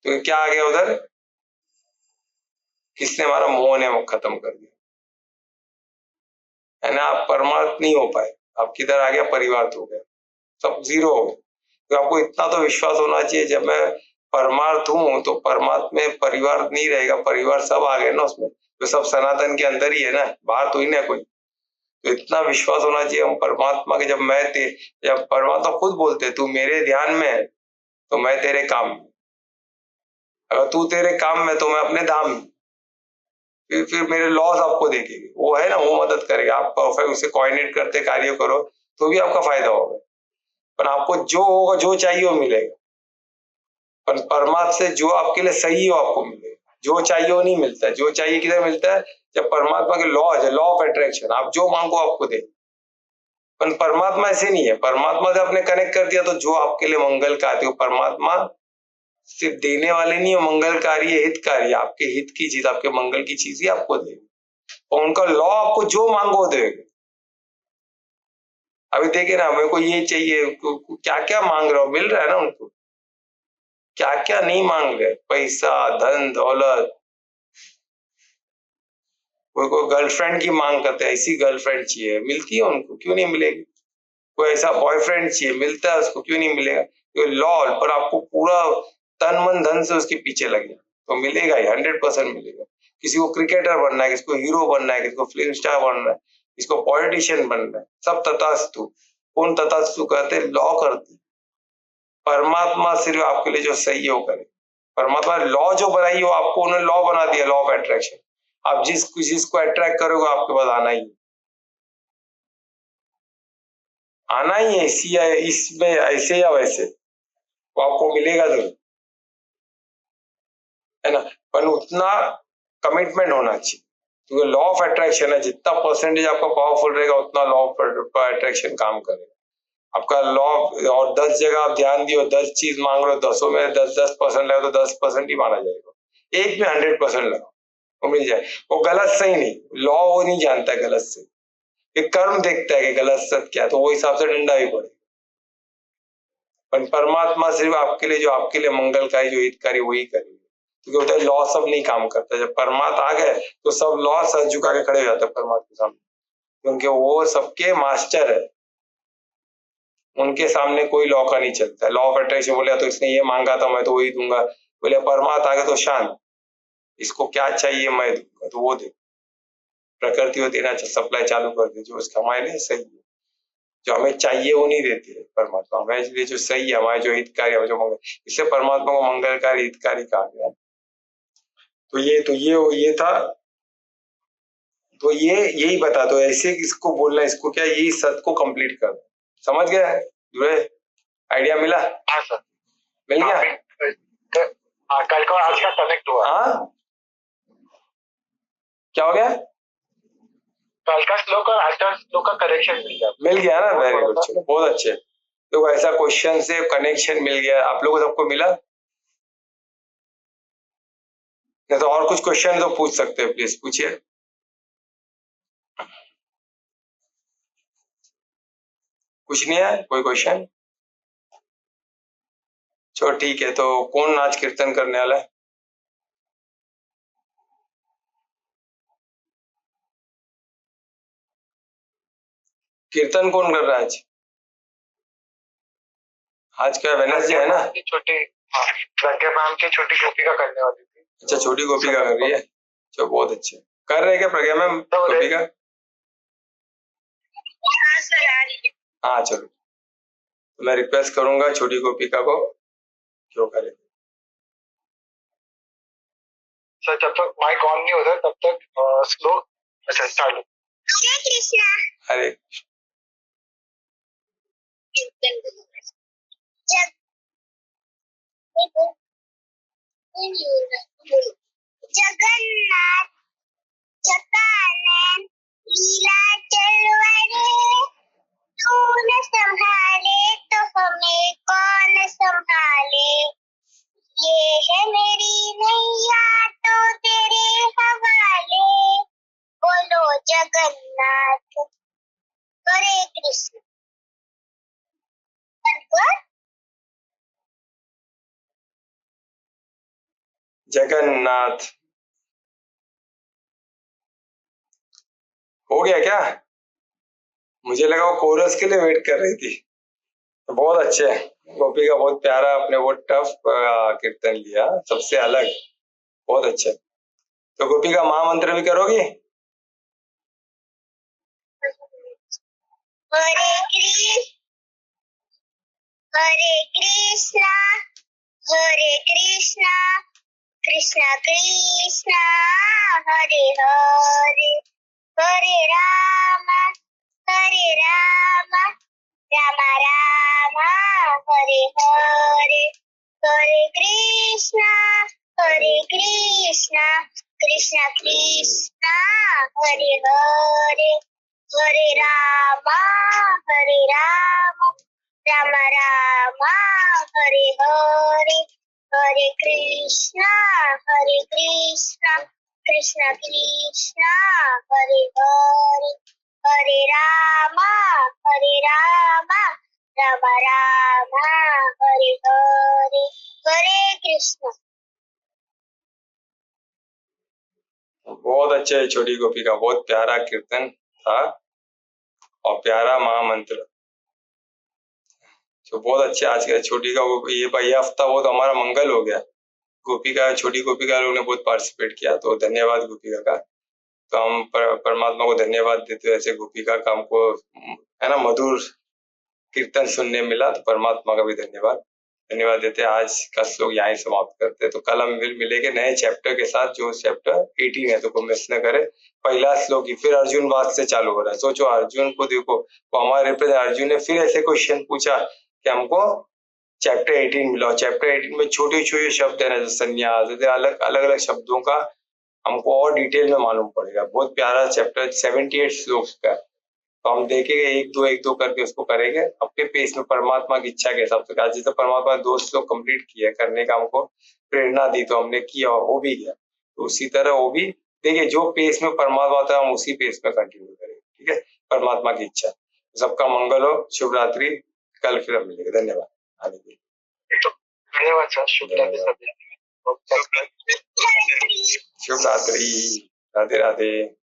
तो क्या आ गया उधर, किसने हमारा मोह ने खत्म कर दिया, है ना, आप परमार्थ नहीं हो पाए, आप किधर आ गया, परिवार हो गया, सब जीरो हो गया। तो आपको इतना तो विश्वास होना चाहिए, जब मैं परमार्थ हूं तो परमात्मा में परिवार नहीं रहेगा, परिवार सब आ गए ना उसमें, तो सब सनातन के अंदर ही है ना, बाहर तो ही ना कोई। तो इतना विश्वास होना चाहिए हम परमात्मा के, जब परमात्मा खुद बोलते तू मेरे ध्यान में है तो मैं तेरे काम में, अगर तू तेरे काम में तो मैं अपने धाम में, फिर मेरे लॉस आपको देखेगी, वो है ना, वो मदद करेगा, आप परफेक्ट उसे कोऑर्डिनेट करते कार्य करो तो भी आपका फायदा होगा, पर आपको जो होगा, जो चाहिए वो मिलेगा, पर परमात्मा से जो आपके लिए सही हो आपको मिलेगा, जो चाहिए वो नहीं मिलता है। जो चाहिए किधर मिलता है, जब परमात्मा के लॉ है, लॉ ऑफ अट्रैक्शन, आप जो मांगो आपको दे, पर परमात्मा ऐसे नहीं है, परमात्मा से आपने कनेक्ट कर दिया तो जो आपके लिए मंगलकारी हो, परमात्मा सिर्फ देने वाले नहीं है, मंगलकारी है, हितकारी, आपके हित की चीज, आपके मंगल की चीज ही आपको देगी, और उनका लॉ आपको जो मांगो देगा। अभी देखे ना, मेरे को ये चाहिए, क्या क्या मांग रहे हो, मिल रहा है ना उनको, क्या क्या नहीं मांग रहे, पैसा, धन दौलत, कोई गर्लफ्रेंड की मांग करते हैं, ऐसी गर्लफ्रेंड चाहिए, मिलती है उनको, क्यों नहीं मिलेगी, कोई ऐसा बॉयफ्रेंड चाहिए, मिलता है उसको, क्यों नहीं मिलेगा, तो लॉ पर आपको पूरा तन मन धन से उसके पीछे लगे तो मिलेगा ही, 100% मिलेगा। किसी को क्रिकेटर बनना है, किसी को हीरो बनना है, किसी को फिल्म स्टार बनना है, किसी को पॉलिटिशियन बनना है, सब तथास्तु। कौन तथास्तु कहते, लॉ करती, परमात्मा सिर्फ आपके लिए जो सही हो करे, परमात्मा लॉ जो बनाई हो आपको, उन्होंने लॉ बना दिया, लॉ ऑफ अट्रैक्शन, आप जिस चीज को अट्रैक्ट करोगे आपके पास आना ही, आना ही है, इसी इसमें ऐसे या वैसे वो आपको मिलेगा जरूर, है ना, पर उतना कमिटमेंट होना चाहिए, क्योंकि लॉ ऑफ अट्रैक्शन है, जितना परसेंटेज आपका पावरफुल रहेगा उतना लॉ ऑफ अट्रैक्शन काम करेगा आपका लॉ। और 10 जगह आप ध्यान दियो, 10 चीज मांग रहे हो, 10 में 10% लगा तो 10% ही माना जाएगा, एक में 100% लगा वो मिल जाए, वो गलत सही नहीं, लॉ वो नहीं जानता है गलत से, एक कर्म देखता है कि गलत सत्य क्या, तो वो हिसाब से डंडा भी पड़े, पर परमात्मा सिर्फ आपके लिए, जो आपके लिए मंगलकारी, जो हितकारी वही करेगी, क्योंकि उधर लॉ सब नहीं काम करता, जब परमात्मा आ गए तो सब लॉ सर झुका के खड़े हो जाते हैं परमात्मा के सामने, क्योंकि वो सबके मास्टर है, उनके सामने कोई लॉ का नहीं चलता। लॉ ऑफ अट्रैक्शन बोले तो इसने ये मांगा था मैं तो वही दूंगा, बोले परमात्मा आ गए तो शांत, इसको क्या चाहिए मैं दूंगा तो वो दे, प्रकृति को देना सप्लाई चालू कर दे, जो उसका हमारे लिए सही है, जो हमें चाहिए वो नहीं देती है परमात्मा, हमारे लिए जो सही है, हमारे जो हितकारी, हमें जो मंगल, इससे परमात्मा को मंगलकारी हितकारी कहा गया। तो ये था, तो ये यही बता दो ऐसे किसको बोलना, इसको क्या, यही सत को कंप्लीट कर, समझ गया जुड़े, आइडिया मिला, हाँ सर, मिल गया, कल का और आज का कनेक्ट हुआ, हाँ क्या हो गया, कल का श्लोक और आज का श्लोक का कनेक्शन मिल गया ना, वेरी गुड, चलो बहुत अच्छे, तो ऐसा क्वेश्चन से कनेक्शन मिल गया आप लोगों को, सबको मिला, नहीं तो और कुछ क्वेश्चन तो पूछ सकते हैं, प्लीज पूछिए, कुछ नहीं है कोई क्वेश्चन, चलो ठीक है, तो कौन आज कीर्तन करने वाला है, कीर्तन कौन कर रहा है आज, आज क्या वेडनेसडे है ना, छोटी, हाँ, प्रज्ञा मैम की छोटी गोपिका करने वाली थी, अच्छा छोटी गोपिका कर रही है, चलो बहुत अच्छे, कर रहे क्या प्रज्ञा मैम गोपिका, हाँ चलो, तो मैं रिक्वेस्ट करूंगा छोटी गोपिका को क्यों करे, सर जब तक माइक ऑन नहीं होता तब तक श्लोक, अच्छा स्टार्ट, हरे जगन्नाथ चकानन लीला चलवरे, तू न संभाले तो हमें कौन संभाले। ये है मेरी नैया तो तेरे हवाले, बोलो जगन्नाथ। हरे कृष्ण। जगन्नाथ हो गया क्या? मुझे लगा वो कोरस के लिए वेट कर रही थी। तो बहुत अच्छे है। गोपी का बहुत प्यारा, अपने वो टफ कीर्तन लिया, सबसे अलग, बहुत अच्छे। तो गोपी का महामंत्र भी करोगी? हरे कृष्ण हरे कृष्णा कृष्णा कृष्णा हरे हरे, हरे राम राम राम हरे हरे, हरे कृष्णा कृष्णा कृष्णा हरे हरे, हरे राम राम राम हरे हरे, हरे कृष्णा कृष्णा कृष्णा हरे हरे, हरे राम राम राम हरे हरे, हरे कृष्ण। बहुत अच्छे है छोटी गोपी का, बहुत प्यारा कीर्तन था और प्यारा महामंत्र। तो बहुत अच्छे आज का छोटी का ये हफ्ता बहुत हमारा मंगल हो गया। गोपी का, छोटी गोपी का लोग ने बहुत पार्टिसिपेट किया, तो धन्यवाद गोपिका का। तो हम परमात्मा को धन्यवाद देते हैं, ऐसे गोपिका का हमको है ना मधुर कीर्तन सुनने मिला, तो परमात्मा का भी धन्यवाद देते हैं। आज का श्लोक यहाँ ही समाप्त करते हैं। तो कल हम मिलेंगे नए चैप्टर के साथ, जो चैप्टर 18 है, तो को मिस न करे। पहला श्लोक ही फिर अर्जुन वाद से चालू हो रहा है। सोचो अर्जुन को देखो, वो हमारे अर्जुन ने फिर ऐसे क्वेश्चन पूछा कि हमको चैप्टर 18 मिला। चैप्टर 18 में छोटे छोटे शब्द है ना, जैसे संन्यास, अलग अलग शब्दों का हमको और डिटेल में मालूम पड़ेगा। बहुत प्यारा चैप्टर 78 श्लोक का, तो हम देखेंगे एक दो करके उसको करेंगे अपने पेस में, परमात्मा की इच्छा के हिसाब से। आज जैसे परमात्मा 2 श्लोक कंप्लीट किया करने का, हमको प्रेरणा दी, तो हमने किया और हो भी गया। तो उसी तरह वो भी देखिए, जो पेस में परमात्मा होता है हम उसी पेस में कंटिन्यू करेंगे। ठीक है, परमात्मा की इच्छा। सबका मंगल हो, शुभ रात्रि। कल फिर हम मिलेंगे। धन्यवाद आने के लिए। धन्यवाद सर, शुभ रात्रि। शुभ रात्रि, राधे राधे।